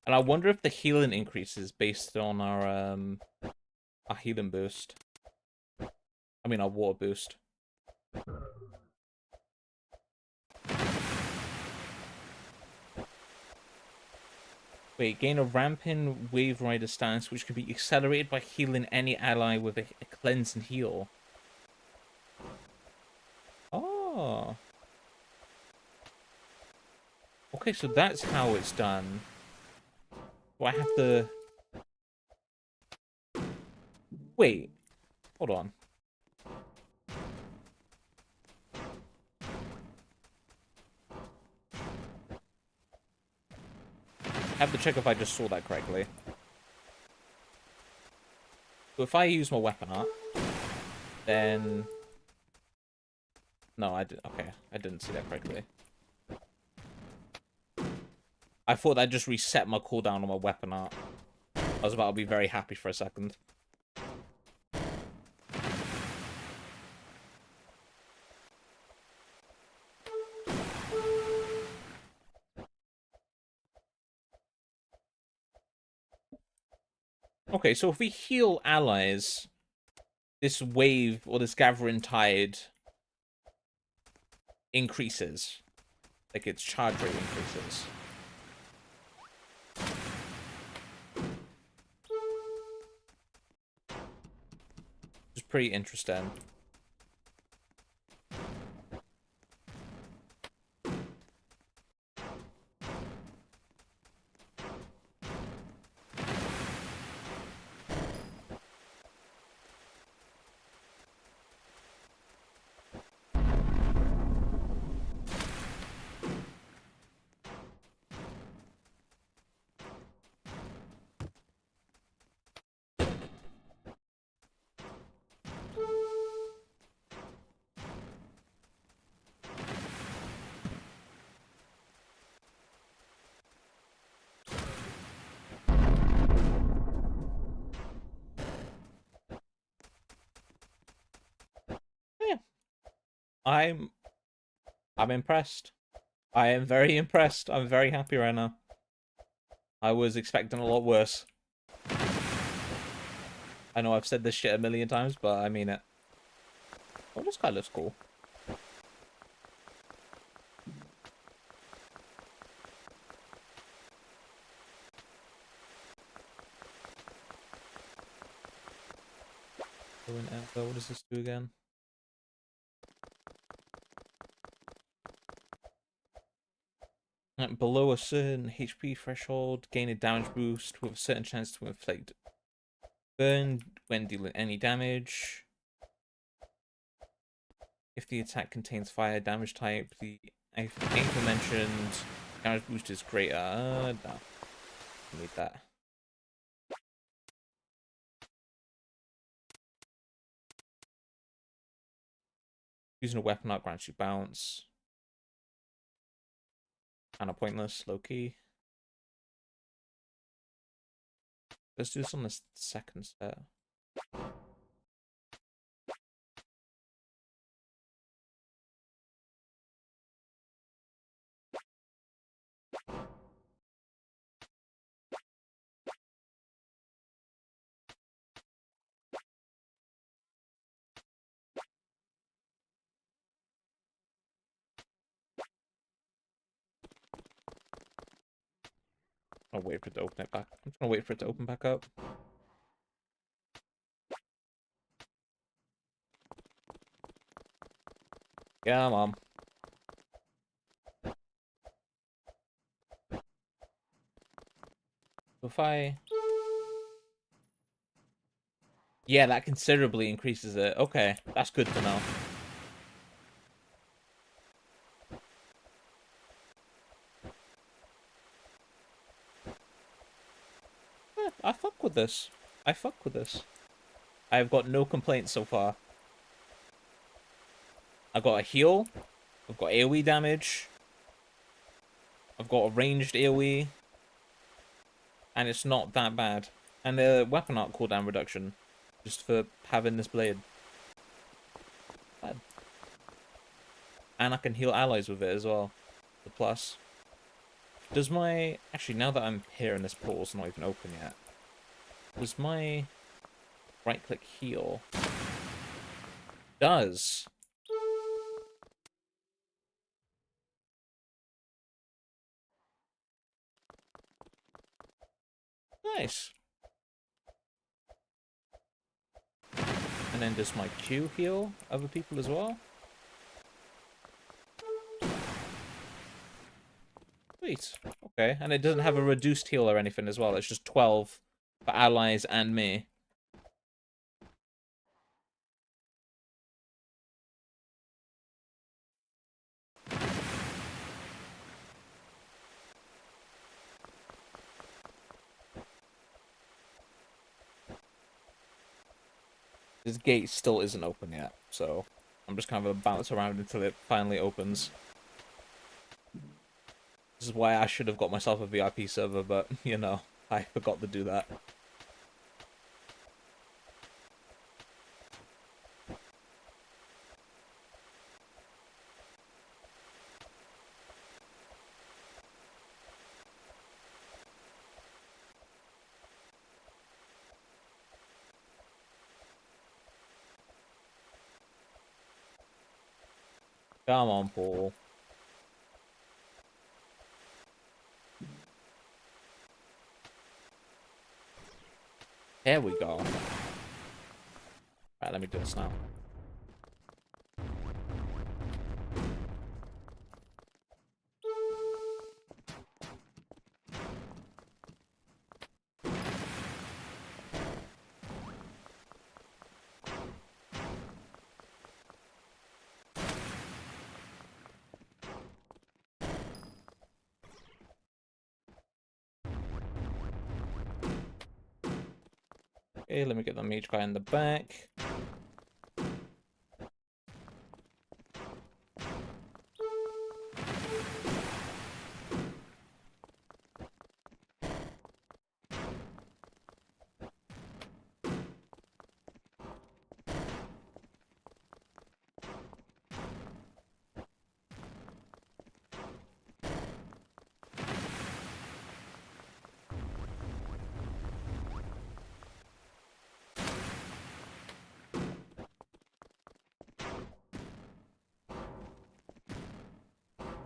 And I wonder if the healing increases based on our healing boost. I mean our water boost. Wait, gain a ramping wave rider stance, which can be accelerated by healing any ally with a cleanse and heal. Oh. Okay, so that's how it's done. Do I have to... Wait. Hold on. I have to check if I just saw that correctly. So if I use my weapon art, then... No, I did. Okay, I didn't see that correctly. I thought that just reset my cooldown on my weapon art. I was about to be very happy for a second. Okay, so if we heal allies, this wave or this gathering tide increases. Like its charge rate increases. It's pretty interesting. Yeah. I'm impressed. I am very impressed. I'm very happy right now. I was expecting a lot worse. I know I've said this shit a million times, but I mean it. Oh, this guy looks cool. What does this do again? Below a certain HP threshold, gain a damage boost with a certain chance to inflict burn when dealing any damage. If the attack contains fire damage type, the aforementioned damage boost is greater. No, I need that. Using a weapon art grants you bounce. Kind of pointless, low key. Let's do this on the second set. I'll wait for it to open it back. I'm just gonna wait for it to open back up. Yeah, Mom. If I... Yeah, that considerably increases it. Okay, that's good to know. Yeah, I fuck with this. I fuck with this. I've got no complaints so far. I've got a heal. I've got AoE damage. I've got a ranged AoE. And it's not that bad. And a weapon art cooldown reduction. Just for having this blade. Bad. And I can heal allies with it as well. The plus. Does my... Actually, now that I'm here and this portal's not even open yet, does my right-click heal... Does. Nice. And then does my Q heal other people as well? Sweet. Okay, and it doesn't have a reduced heal or anything as well. It's just 12 for allies and me. This gate still isn't open yet, so I'm just kind of gonna bounce around until it finally opens. This is why I should have got myself a VIP server, but, you know, I forgot to do that. Come on, Paul. There we go. Right, let me do this now. Okay, let me get the mage guy in the back.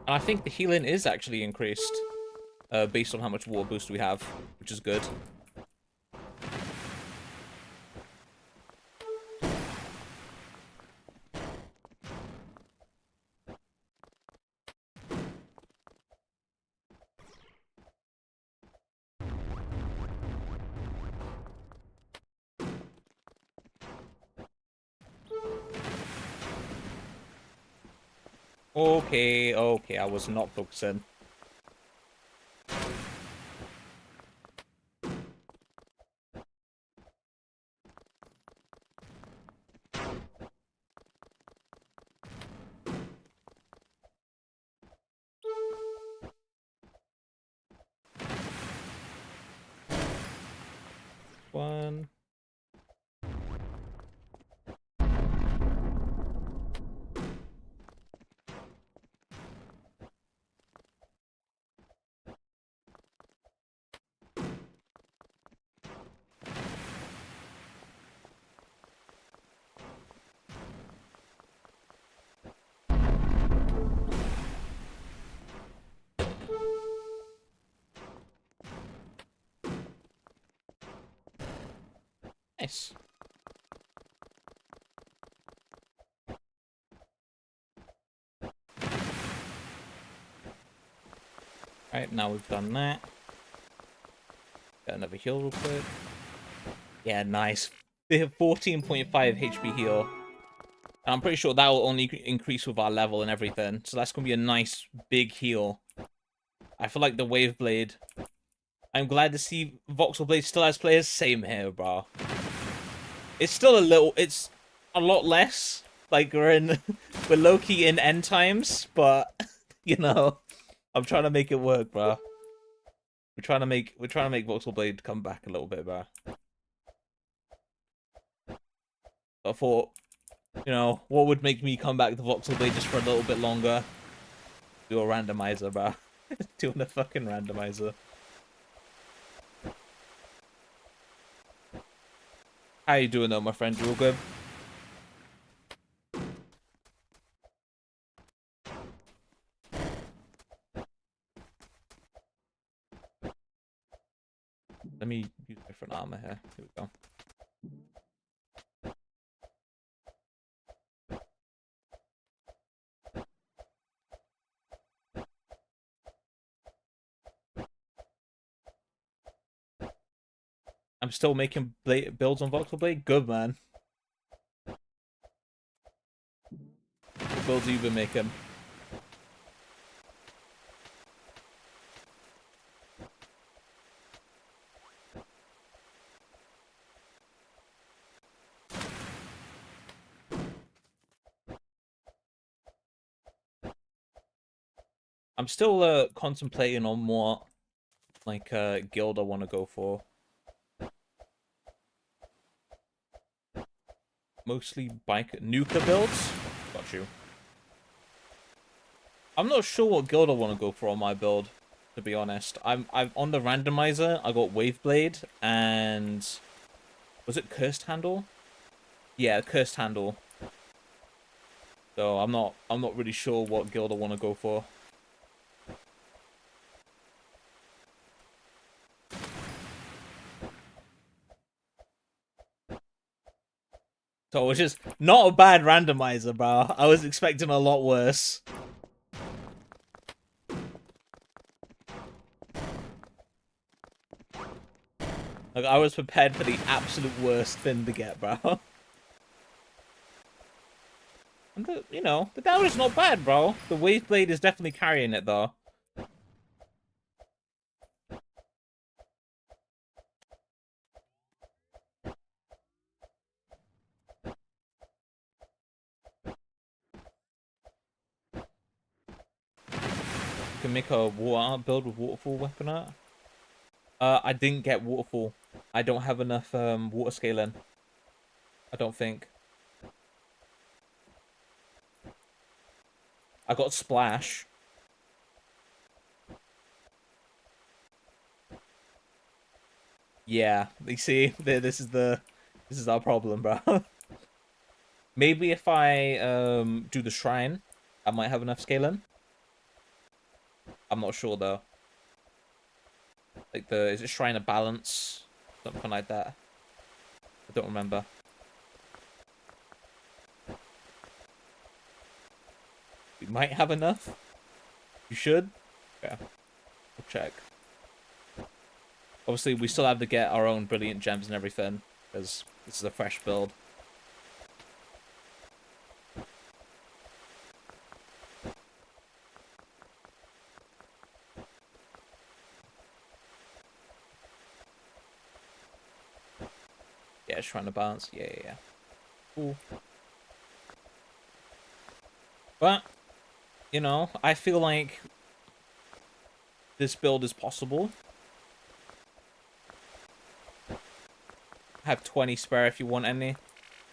And I think the healing is actually increased, based on how much water boost we have, which is good. Okay, okay, I was not focusing. One. Nice. Right, now we've done that. Got another heal real quick. Yeah, nice. They have 14.5 HP heal. And I'm pretty sure that will only increase with our level and everything. So that's going to be a nice big heal. I feel like the Wave Blade. I'm glad to see voxlblade still has players. Same here, bro. It's still a little... It's a lot less. Like, we're low-key in end times. But, you know, I'm trying to make it work, bro. We're trying to make voxlblade come back a little bit, bro. I thought, you know, what would make me come back to voxlblade just for a little bit longer? Do a randomizer, bro. Doing a fucking randomizer. How you doing though, my friend? You all good? Let me use different armor here. Here we go. I'm still making builds on voxlblade. Good, man. What builds have you been making? I'm still contemplating on what like guild I want to go for. Mostly bike nuka builds. Got you. I'm not sure what guild I want to go for on my build, to be honest. I'm on the randomizer. I got Waveblade and was it Cursed Handle? Yeah, Cursed Handle. So I'm not really sure what guild I want to go for. So it's just not a bad randomizer, bro. I was expecting a lot worse. Like, I was prepared for the absolute worst thing to get, bro. And the damage not bad, bro. The Waveblade is definitely carrying it, though. You can make a water art build with waterfall weapon art. I didn't get waterfall. I don't have enough water scaling. I don't think. I got splash. Yeah, you see, this is our problem, bro. Maybe if I do the shrine, I might have enough scaling. I'm not sure though. Like is it Shrine of Balance? Something like that. I don't remember. We might have enough. You should. Yeah. We'll check. Obviously, we still have to get our own brilliant gems and everything, because this is a fresh build. Yeah, Shrine of Balance. Yeah. Cool. But, I feel like this build is possible. I have 20 spare if you want any.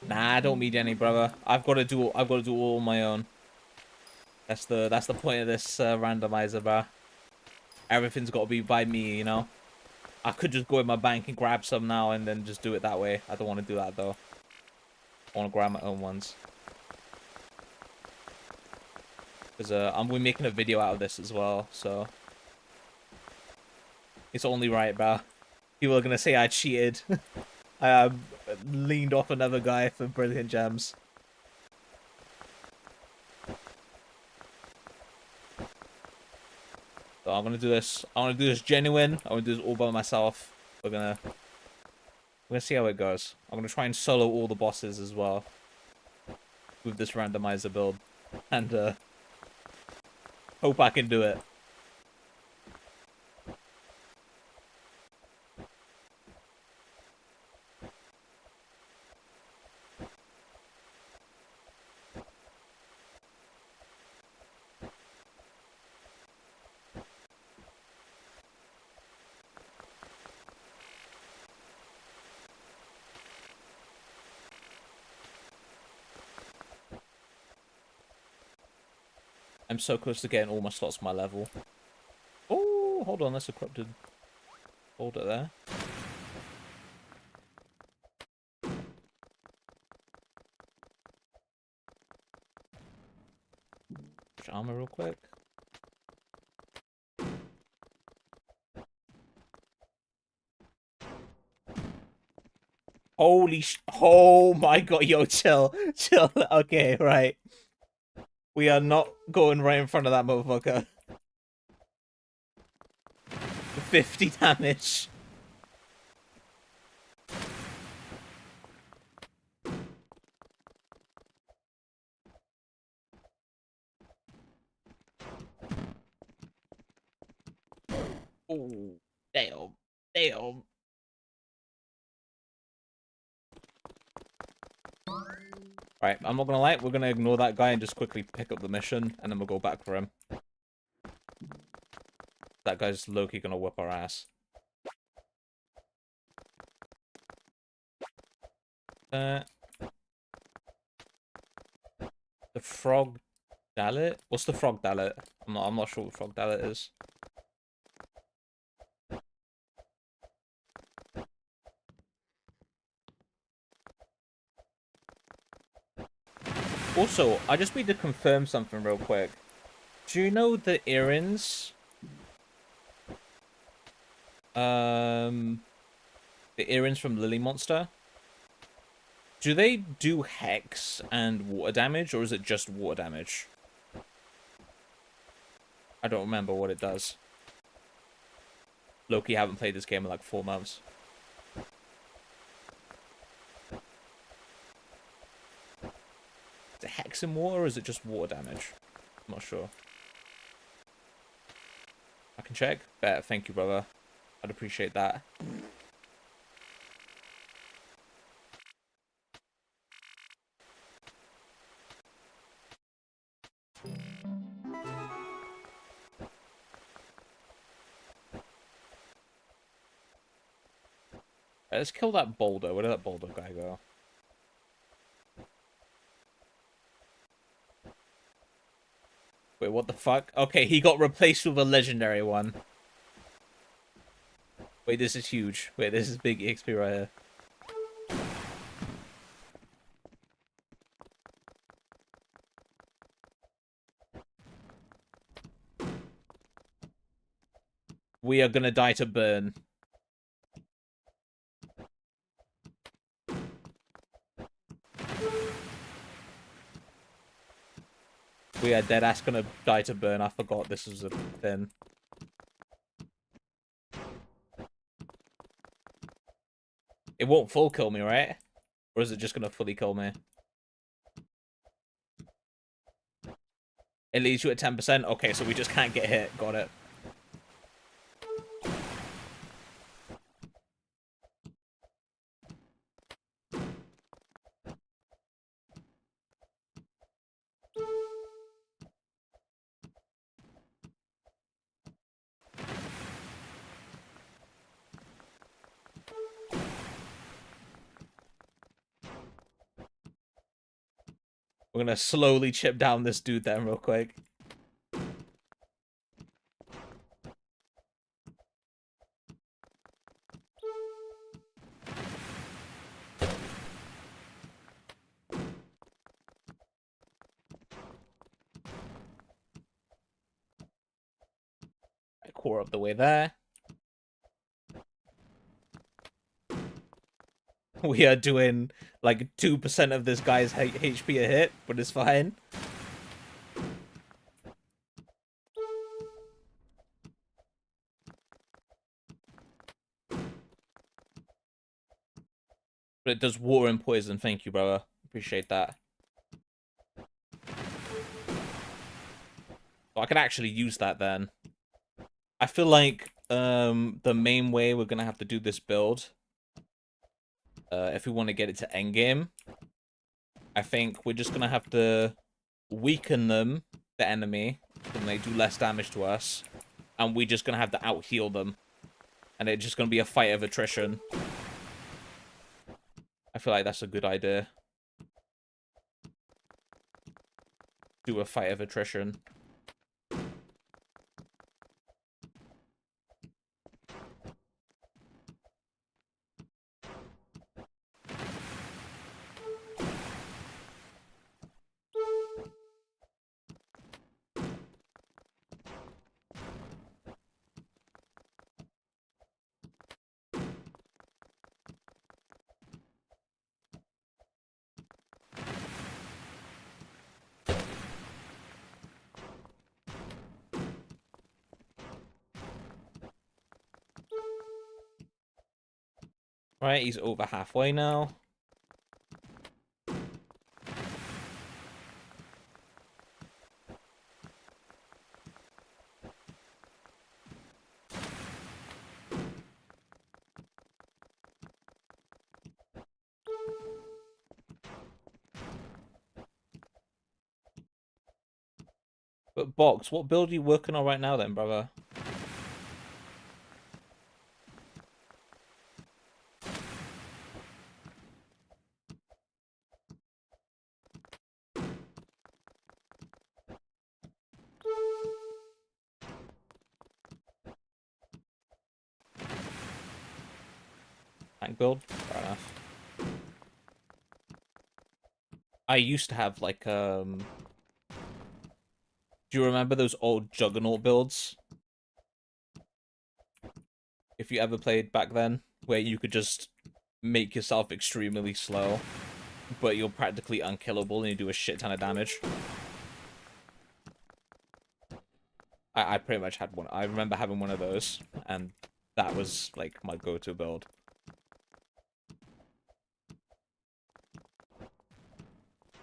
Nah, I don't need any, brother. I've got to do all on my own. That's the point of this randomizer, bro. Everything's got to be by me, you know. I could just go in my bank and grab some now and then just do it that way. I don't want to do that though. I want to grab my own ones. Because I'm making a video out of this as well, so it's only right, bro. People are gonna say I cheated. I leaned off another guy for brilliant gems. So I'm gonna do this. I want to do this genuine. I want to do this all by myself. We're gonna see how it goes. I'm gonna try and solo all the bosses as well with this randomizer build, and hope I can do it. I'm so close to getting all my slots my level. Oh, hold on, that's a corrupted folder there. Armor real quick. Oh my god, yo, chill. Chill. Okay, right. We are not going right in front of that motherfucker. 50 damage. Oh, damn. Damn. Right, I'm not gonna lie, we're gonna ignore that guy and just quickly pick up the mission, and then we'll go back for him. That guy's low-key gonna whip our ass. The frog dallet? What's the frog dallet? I'm not sure what frog dallet is. Also, I just need to confirm something real quick. Do you know the earrings? The earrings from Lily Monster? Do they do hex and water damage, or is it just water damage? I don't remember what it does. Loki, haven't played this game in like 4 months. Is it hex and water, or is it just water damage? I'm not sure. I can check. Bet. Thank you, brother. I'd appreciate that. Right, let's kill that boulder. Where did that boulder guy go? Wait, what the fuck? Okay, he got replaced with a legendary one. Wait, this is huge. Wait, this is big XP right here. We are gonna die to burn. We are dead ass gonna die to burn. I forgot this was a thing. It won't full kill me, right? Or is it just gonna fully kill me? It leaves you at 10%? Okay, so we just can't get hit. Got it. We're gonna slowly chip down this dude then real quick. Core up the way there. We are doing like 2% of this guy's HP a hit, but it's fine. But it does water and poison. Thank you, brother. Appreciate that. So I can actually use that then. I feel like the main way we're gonna have to do this build, if we want to get it to endgame, I think we're just gonna have to weaken them, the enemy, and they do less damage to us, and we're just gonna have to out heal them, and it's just gonna be a fight of attrition. I feel like that's a good idea. Do a fight of attrition. Right, he's over halfway now. But Box, what build are you working on right now then, brother? Tank build? Fair enough. I used to have like do you remember those old Juggernaut builds? If you ever played back then, where you could just make yourself extremely slow, but you're practically unkillable and you do a shit ton of damage. I pretty much had one. I remember having one of those, and that was like my go-to build.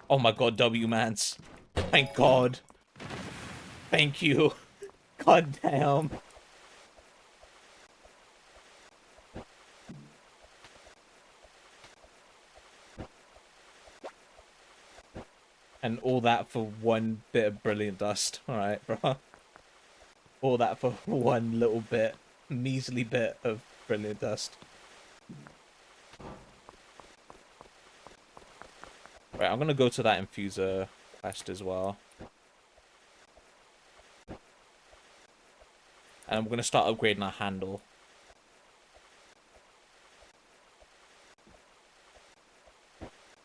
Oh my god, W-Mans. Thank god. Thank you. God damn. And all that for one bit of brilliant dust. Alright, bro. All that for one little bit. Measly bit of brilliant dust. Right, I'm gonna go to that infuser quest as well. And I'm gonna start upgrading our handle.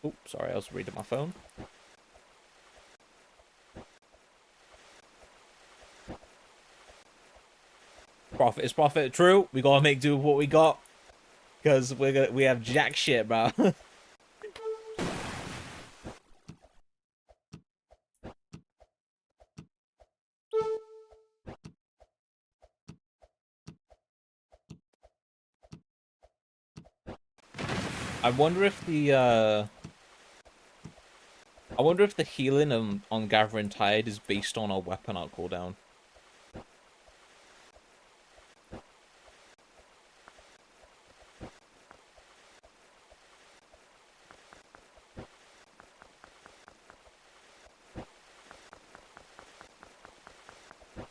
Oh, sorry, I was reading my phone. Profit is profit. True. We gotta make do with what we got, because we have jack shit, bro. I wonder if the healing on Gathering Tide is based on our weapon art cooldown.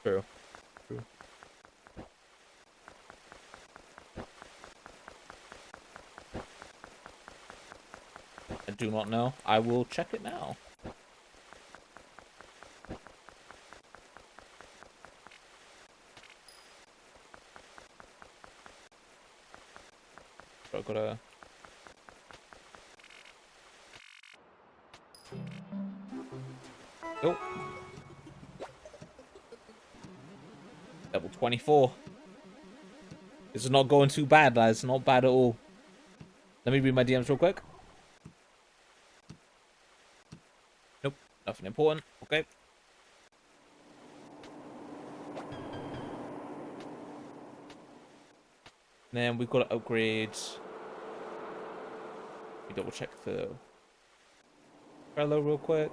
True. True. I do not know. I will check it now. So I've gotta... Oh. Level 24. This is not going too bad, lads. Not bad at all. Let me read my DMs real quick. Nope. Nothing important. Okay. Then we've got to upgrade. We double check the fellow real quick.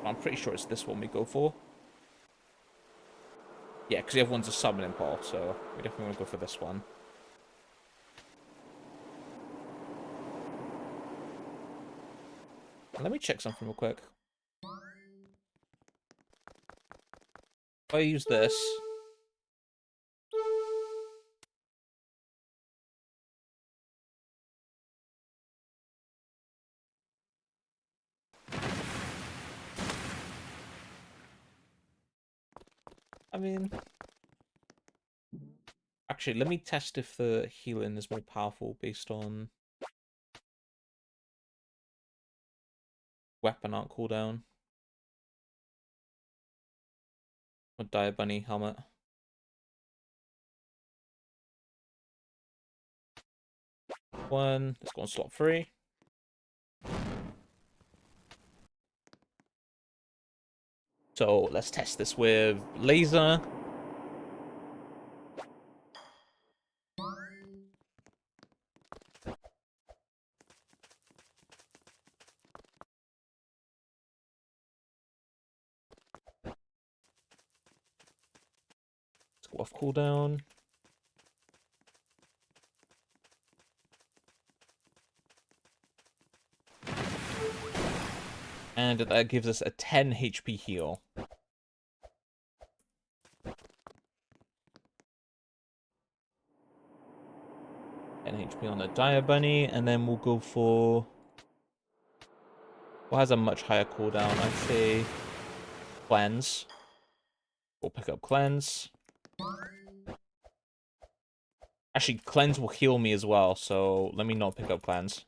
I'm pretty sure it's this one we go for. Yeah, because the other one's a summoning pole, so we definitely want to go for this one. Let me check something real quick. If I use this... I mean... Actually, let me test if the healing is more powerful based on... weapon art cooldown. Or Dire Bunny helmet. One. Let's go on slot 3. So let's test this with laser. off cooldown. And that gives us a 10 HP heal. 10 HP on the Dire Bunny, and then we'll go for... what has a much higher cooldown? I'd say Cleanse. We'll pick up Cleanse. Actually, Cleanse will heal me as well, so let me not pick up Cleanse.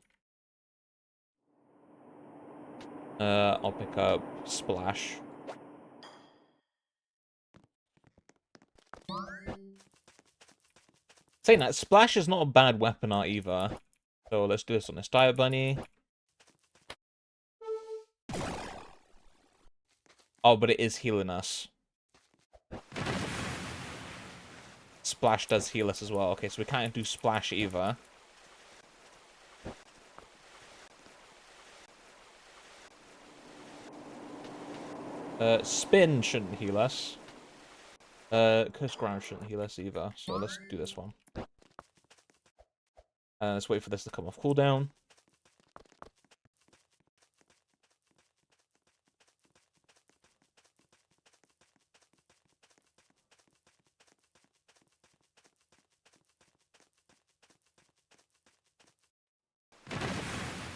I'll pick up Splash. Saying that, Splash is not a bad weapon art either. So let's do this on this Dire Bunny. Oh, but it is healing us. Splash does heal us as well. Okay, so we can't do Splash either. Spin shouldn't heal us. Curse Ground shouldn't heal us either. So let's do this one. Let's wait for this to come off cooldown.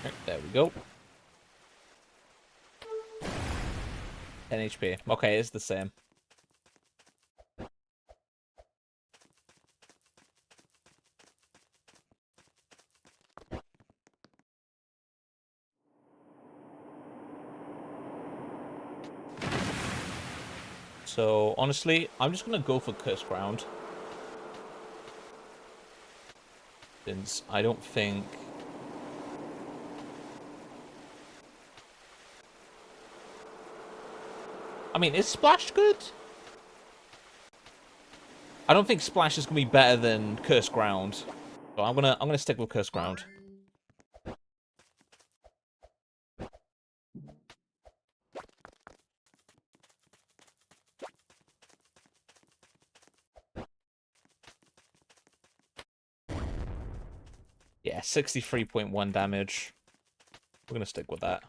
Right, there we go. 10 HP. Okay, it's the same. So, honestly, I'm just going to go for Curse Ground. Since I don't think... I mean, is Splash good? I don't think Splash is going to be better than Curse Ground. So I'm gonna stick with Curse Ground. Yeah, 63.1 damage. We're gonna stick with that.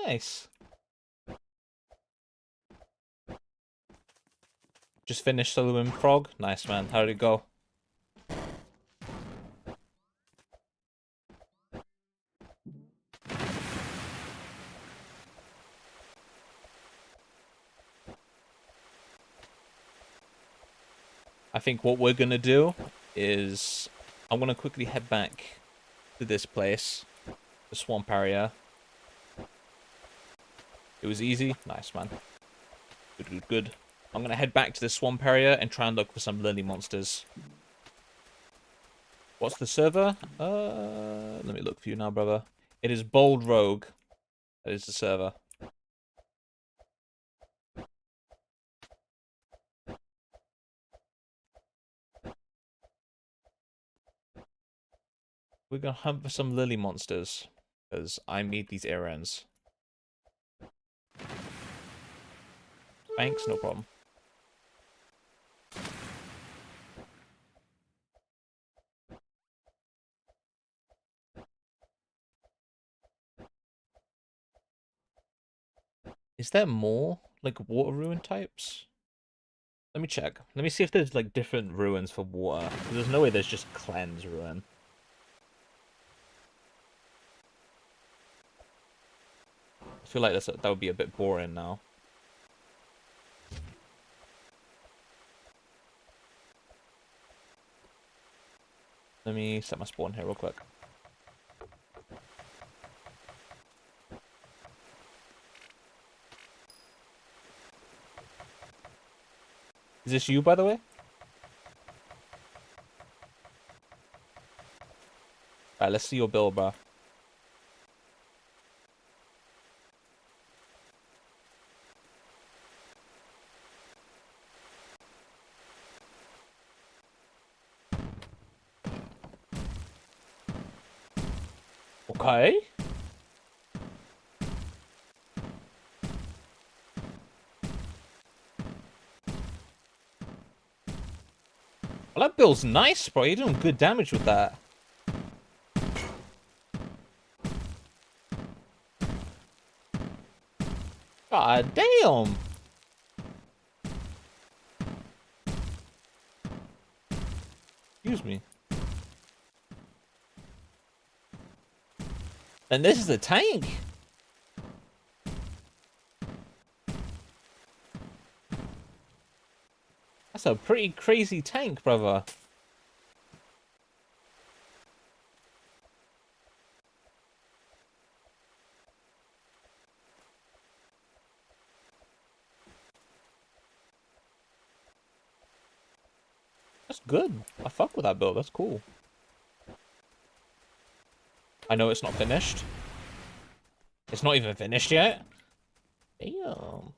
Nice. Just finished soloing Frog. Nice, man. How did it go? I think what we're gonna do is I'm gonna quickly head back to this place, the swamp area. It was easy. Nice, man. Good, good, good. I'm gonna head back to the swamp area and try and look for some lily monsters. What's the server? Let me look for you now, brother. It is Bold Rogue. That is the server. We're gonna hunt for some lily monsters, because I need these errands. Thanks, no problem. Is there more, like, water ruin types? Let me check. Let me see if there's, like, different ruins for water. Because there's no way there's just cleanse ruin. I feel like that would be a bit boring now. Let me set my spawn here real quick. Is this you, by the way? Alright, let's see your build, bro. Okay. Well, that build's nice, bro. You're doing good damage with that. God damn. Excuse me. And this is a tank. That's a pretty crazy tank, brother. That's good. I fuck with that build. That's cool. I know it's not finished. It's not even finished yet. Damn.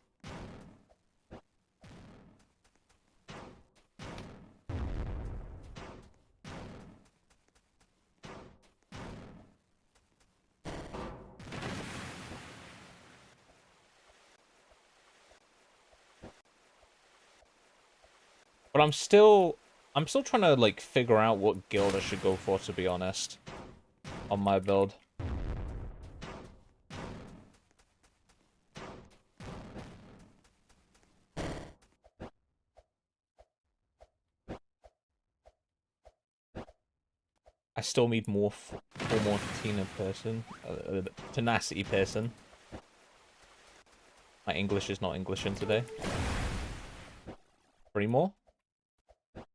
But I'm still trying to like figure out what guild I should go for, to be honest, on my build. I still need more tenacity person. My English is not Englishing today. 3 more.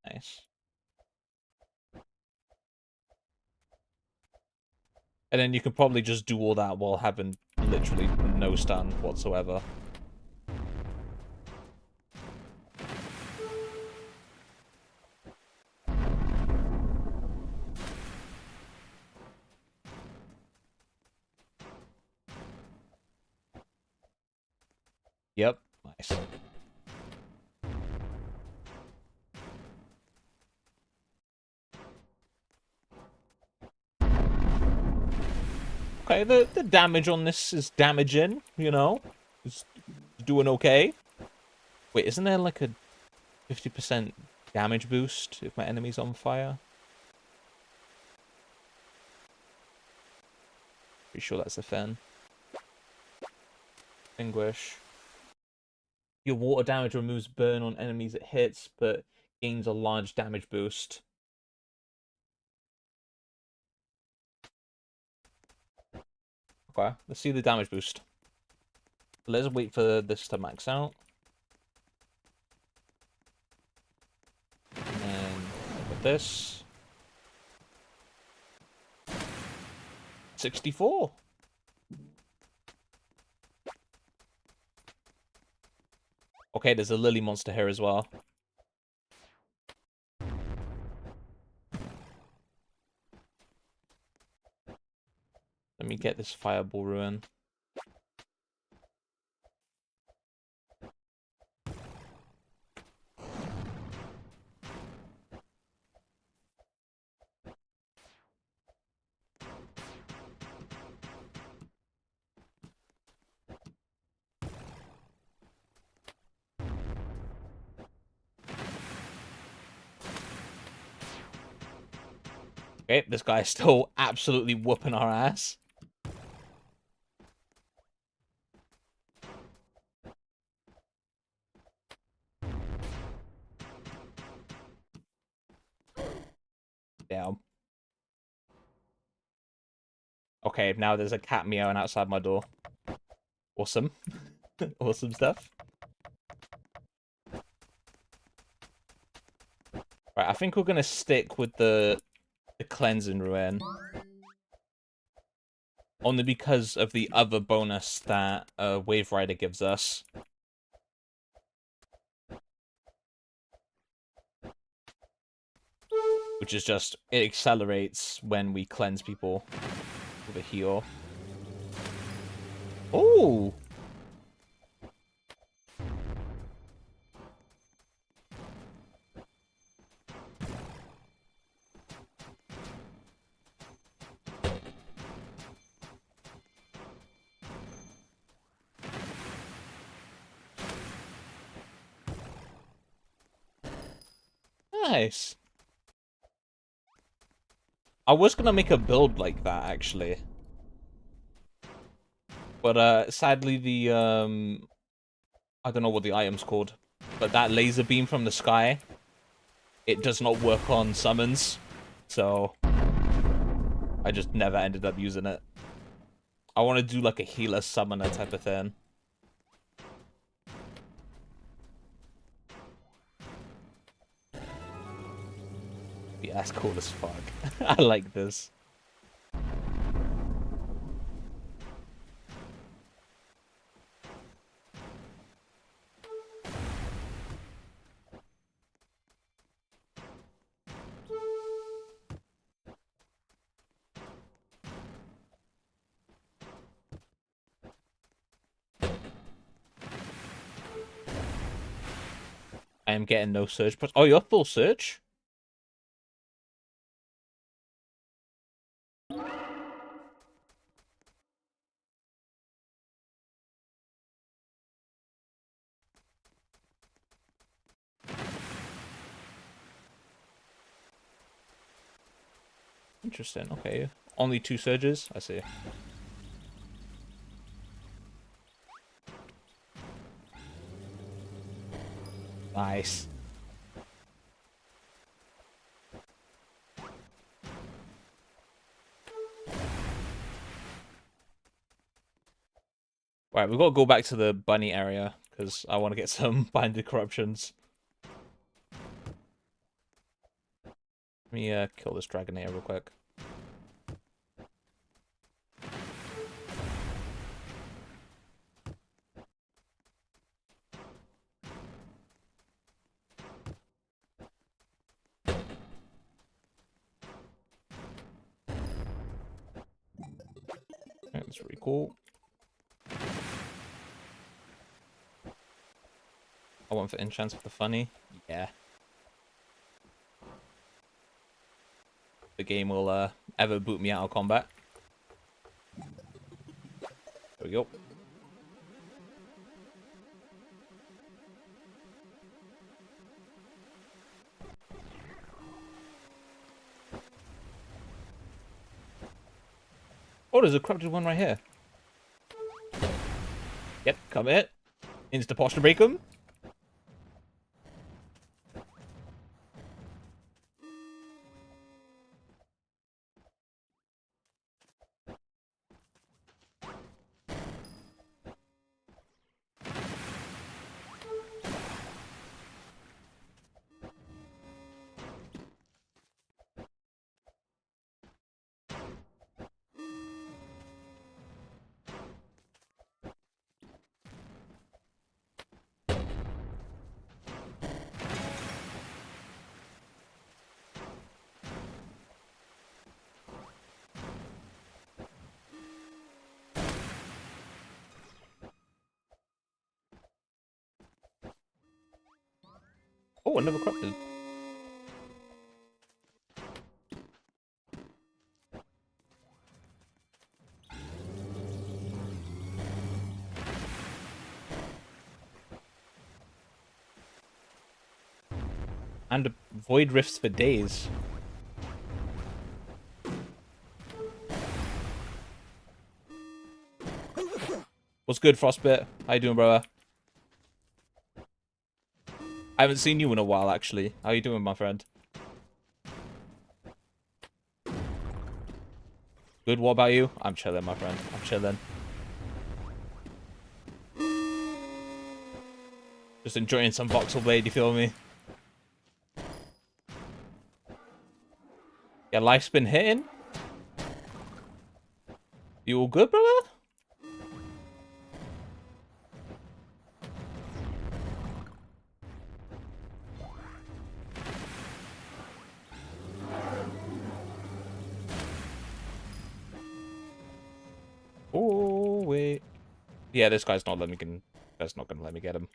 Nice. And then you can probably just do all that while having literally no stun whatsoever. Yep. Nice. Okay, the damage on this is damaging, you know? It's doing okay. Wait, isn't there like a 50% damage boost if my enemy's on fire? Pretty sure that's a fan. Extinguish. Your water damage removes burn on enemies it hits, but gains a large damage boost. Okay, let's see the damage boost. Let's wait for this to max out. And then with this. 64. Okay, there's a lily monster here as well. Let me get this fireball ruin. Okay, this guy's still absolutely whooping our ass. Damn. Okay, now there's a cat meowing outside my door. Awesome. Awesome stuff. Right, I think we're gonna stick with the cleansing ruin. Only because of the other bonus that Wave Rider gives us. Which is just, it accelerates when we cleanse people with a heal. Oh! Nice. I was gonna make a build like that actually, but sadly the I don't know what the item's called, but that laser beam from the sky, it does not work on summons, so I just never ended up using it. I want to do like a healer summoner type of thing. Yeah, that's cool as fuck. I like this. I am getting no surge, but oh, you're full surge? Interesting, okay. Only 2 surges? I see. Nice. Right, we've got to go back to the bunny area, because I want to get some binded corruptions. Let me kill this Dragonator real quick. That's really cool. I went for enchants for the funny. Yeah. The game will ever boot me out of combat. There we go. Oh, there's a corrupted one right here. Yep, come here. Insta posture break him. Oh, another corrupted. And void rifts for days. What's good, Frostbit? How you doing, brother? I haven't seen you in a while, actually. How you doing, my friend? Good, what about you? I'm chilling, my friend. I'm chilling. Just enjoying some voxlblade, you feel me? Yeah, life's been hitting. You all good, brother? Oh, wait. Yeah, this guy's not letting me that's not gonna let me get him.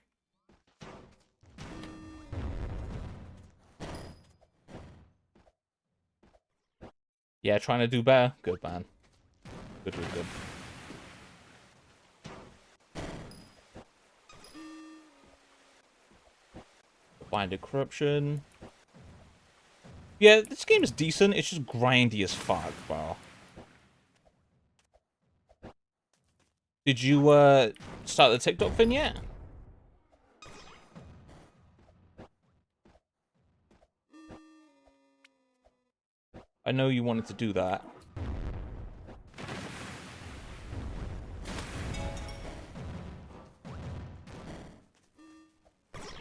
Yeah, trying to do better. Good, man. Good, good, good. Binded corruption. Yeah, this game is decent. It's just grindy as fuck, bro. Did you start the TikTok thing yet? I know you wanted to do that.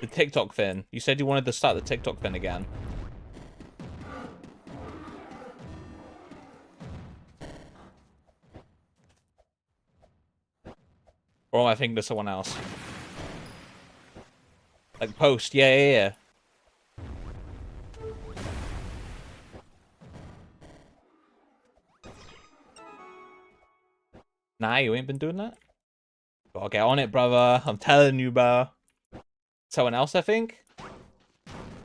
The TikTok thing. You said you wanted to start the TikTok thing again. Or am I thinking of someone else? Like post, yeah. Nah, you ain't been doing that? Gotta get on it, brother. I'm telling you, bro. Someone else, I think?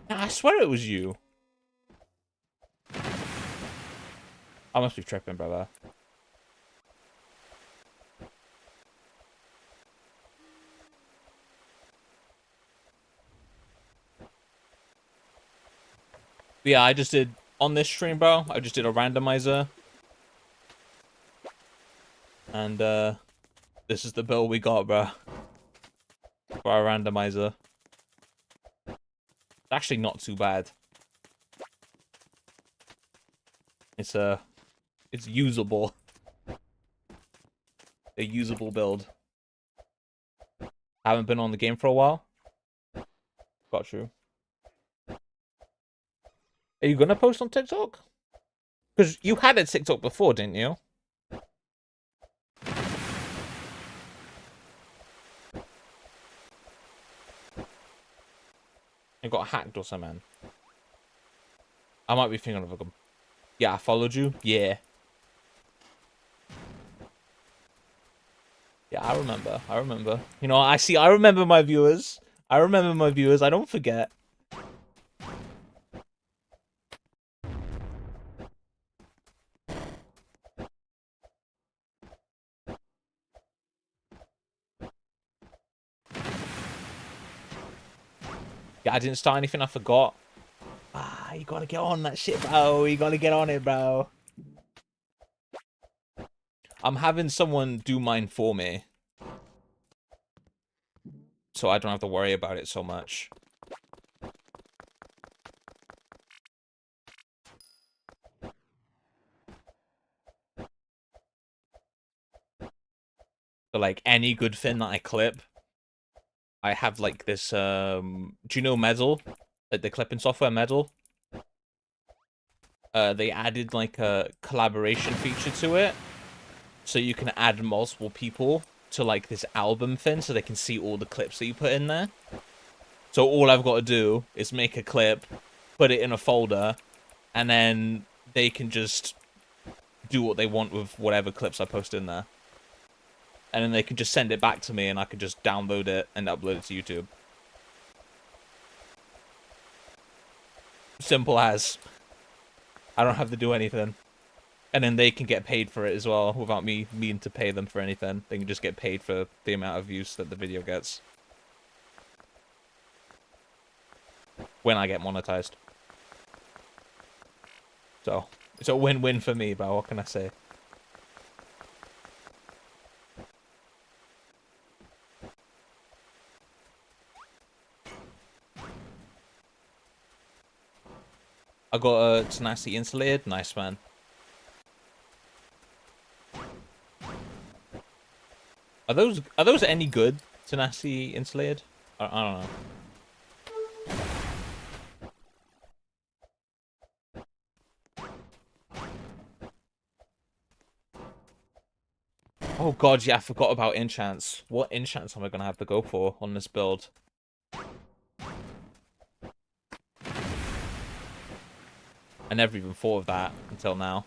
Nah, I swear it was you. I must be tripping, brother. But yeah, I just did, on this stream, bro, I just did a randomizer. And, this is the build we got, bro. For our randomizer. It's actually not too bad. It's usable. A usable build. I haven't been on the game for a while. Got you. Are you gonna post on TikTok? Because you had a TikTok before, didn't you? It got hacked or something. I might be thinking of a... Yeah, I followed you. Yeah. Yeah, I remember. You know, I remember my viewers. I don't forget. Yeah, I didn't start anything, I forgot. Ah, you gotta get on that shit, bro. You gotta get on it, bro. I'm having someone do mine for me. So I don't have to worry about it so much. So, like, any good thing that I clip, I have, like, this, do you know Metal? Like, the clipping software Metal? They added, like, a collaboration feature to it. So you can add multiple people to, like, this album thing so they can see all the clips that you put in there. So all I've got to do is make a clip, put it in a folder, and then they can just do what they want with whatever clips I post in there. And then they can just send it back to me, and I can just download it and upload it to YouTube. Simple as. I don't have to do anything. And then they can get paid for it as well, without me needing to pay them for anything. They can just get paid for the amount of views that the video gets. When I get monetized. So, it's a win-win for me, but what can I say? I got a tenacity insulated. Nice, man. Are those any good? Tenacity insulated? I don't know. Oh god, yeah, I forgot about enchants. What enchants am I gonna have to go for on this build? I never even thought of that until now.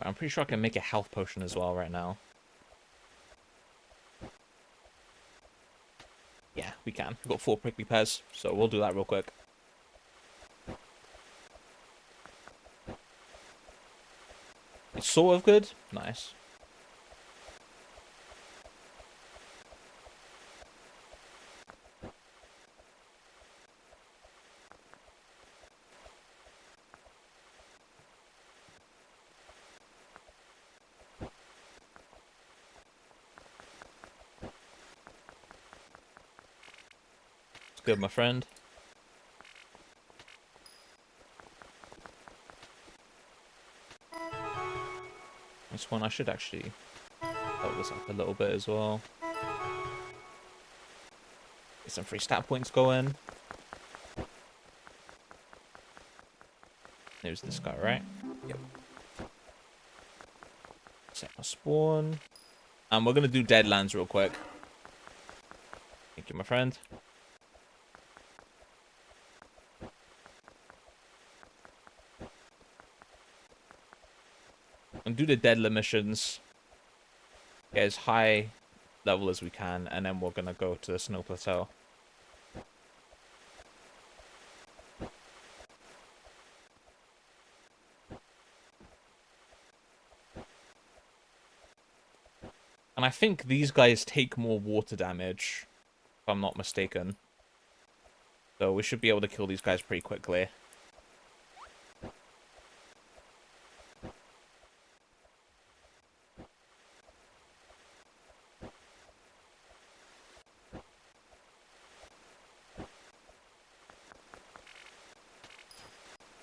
I'm pretty sure I can make a health potion as well right now. Yeah, we can. We've got 4 prickly pears, so we'll do that real quick. It's sort of good. Nice. good, my friend? This one, I should actually help this up a little bit as well. Get some free stat points going. There's this guy, right? Yep. Set my spawn. And we're going to do Deadlands real quick. Thank you, my friend. And do the Deadler missions. Get as high level as we can. And then we're going to go to the Snow Plateau. And I think these guys take more water damage, if I'm not mistaken. So we should be able to kill these guys pretty quickly.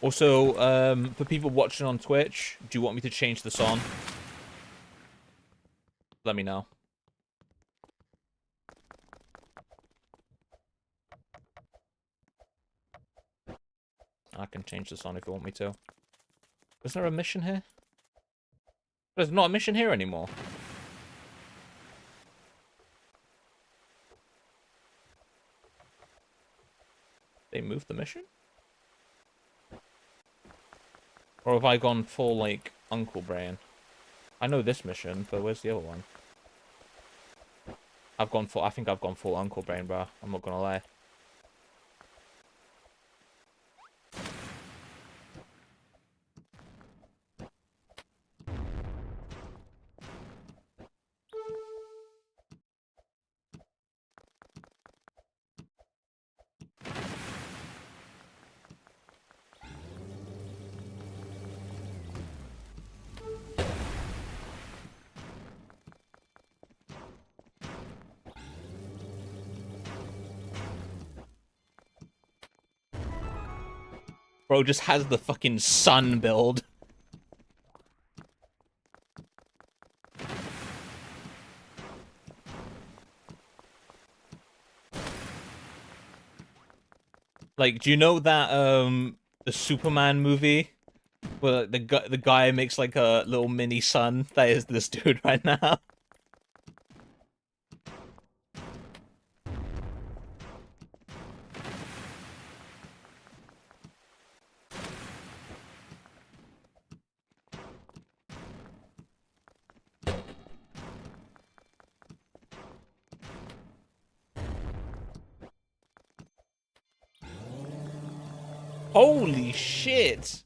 Also, for people watching on Twitch, do you want me to change this on? Let me know. I can change this on if you want me to. Is there a mission here? There's not a mission here anymore. They moved the mission? Or have I gone full, like, Uncle Brain? I know this mission, but where's the other one? I think I've gone full Uncle Brain, bro. I'm not gonna lie. Bro just has the fucking sun build. Like, do you know that the Superman movie where the guy makes like a little mini sun? That is this dude right now. Holy shit!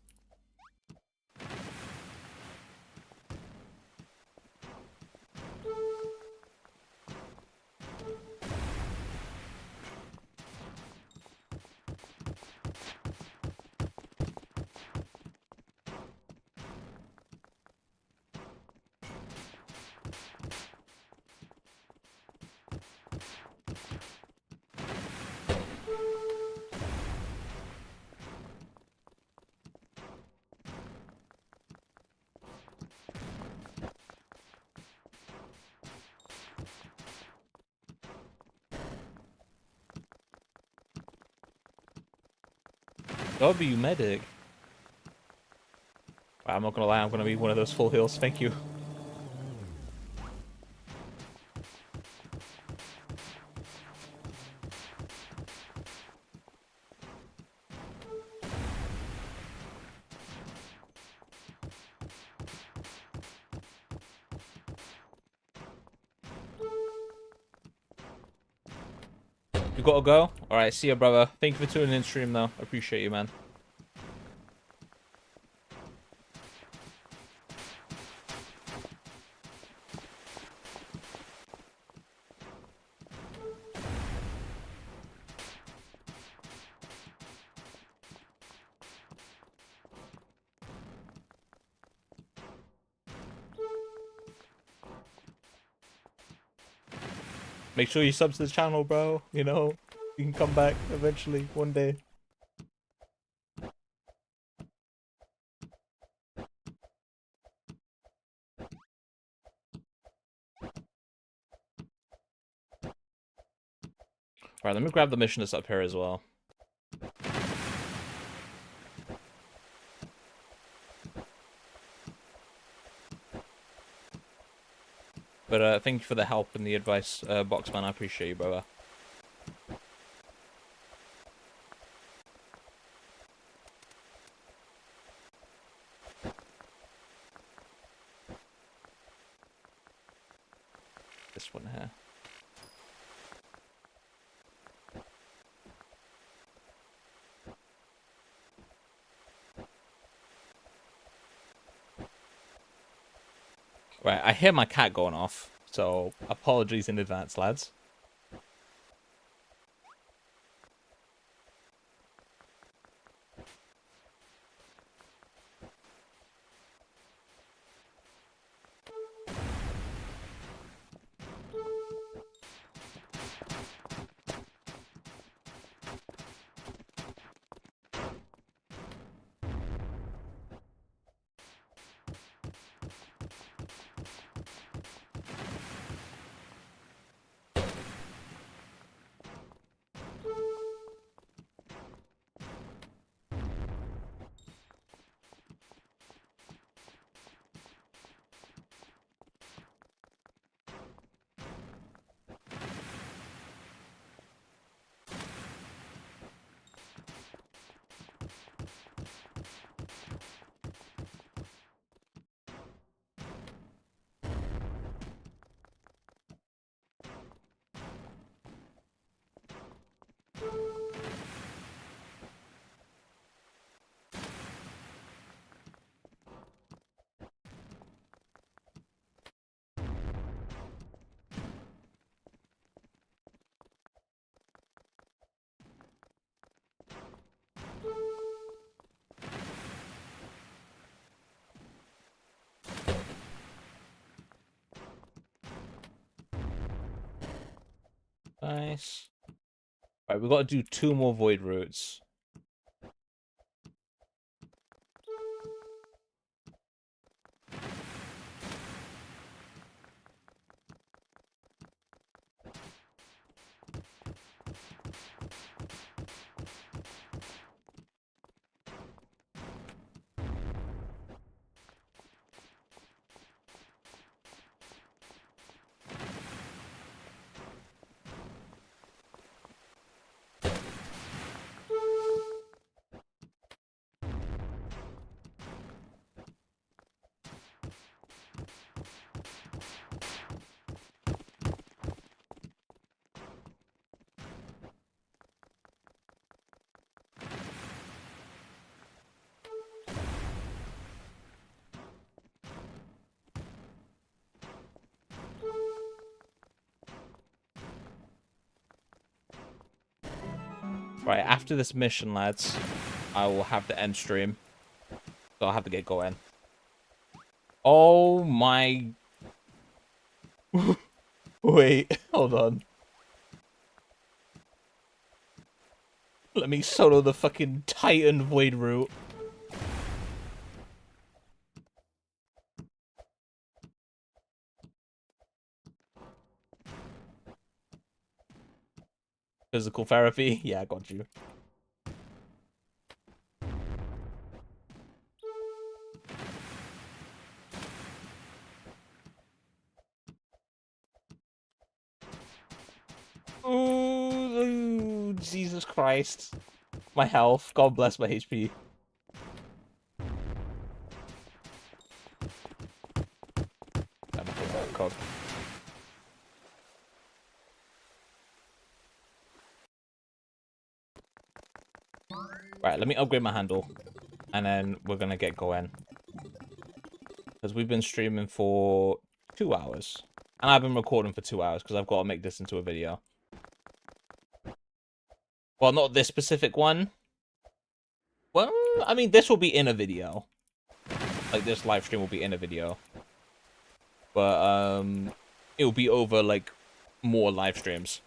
W medic. I'm not gonna lie, I'm gonna be one of those full heals, thank you. You gotta go? Alright, see ya, brother. Thank you for tuning in stream, though. I appreciate you, man. Make sure you sub to the channel, bro. You know? You can come back eventually, one day. Alright, let me grab the mission that's up here as well. But thank you for the help and the advice, Boxman. I appreciate you, brother. This one here. Right, I hear my cat going off, so apologies in advance, lads. Nice. Right, we've got to do 2 more void routes. Right, after this mission, lads, I will have the end stream. So I'll have to get going. Oh my... Wait, hold on. Let me solo the fucking Titan Void route. Physical therapy? Yeah, I got you. Ooh, Jesus Christ. My health. God bless my HP. Right, let me upgrade my handle. And then we're gonna get going. Because we've been streaming for 2 hours. And I've been recording for 2 hours because I've got to make this into a video. Well, not this specific one. Well, I mean, this will be in a video. Like, this live stream will be in a video. But, it'll be over, like, more live streams.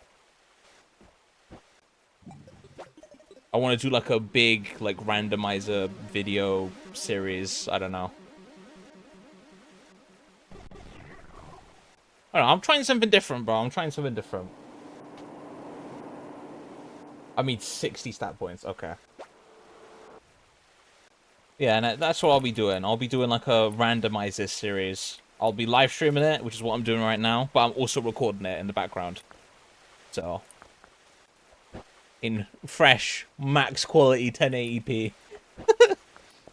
I want to do like a big like randomizer video series. I don't know. I don't know. I'm trying something different, bro. I'm trying something different. I mean, 60 stat points. Okay. Yeah, and that's what I'll be doing. I'll be doing like a randomizer series. I'll be live streaming it, which is what I'm doing right now, but I'm also recording it in the background. So, in fresh, max quality 1080p.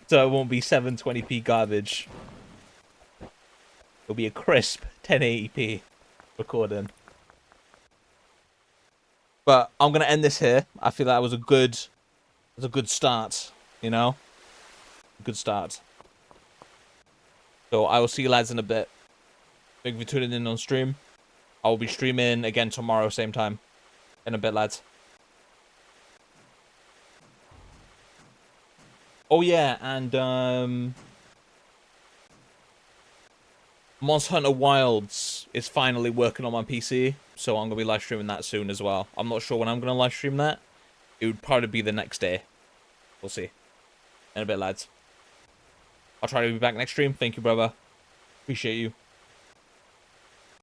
So it won't be 720p garbage. It'll be a crisp 1080p recording. But I'm gonna end this here. I feel that was a good start, you know? Good start. So I will see you lads in a bit. Thank you for tuning in on stream. I will be streaming again tomorrow, same time. In a bit, lads. Oh yeah, and Monster Hunter Wilds is finally working on my PC, so I'm gonna be live streaming that soon as well. I'm not sure when I'm gonna live stream that. It would probably be the next day. We'll see. In a bit, lads. I'll try to be back next stream. Thank you, brother. Appreciate you.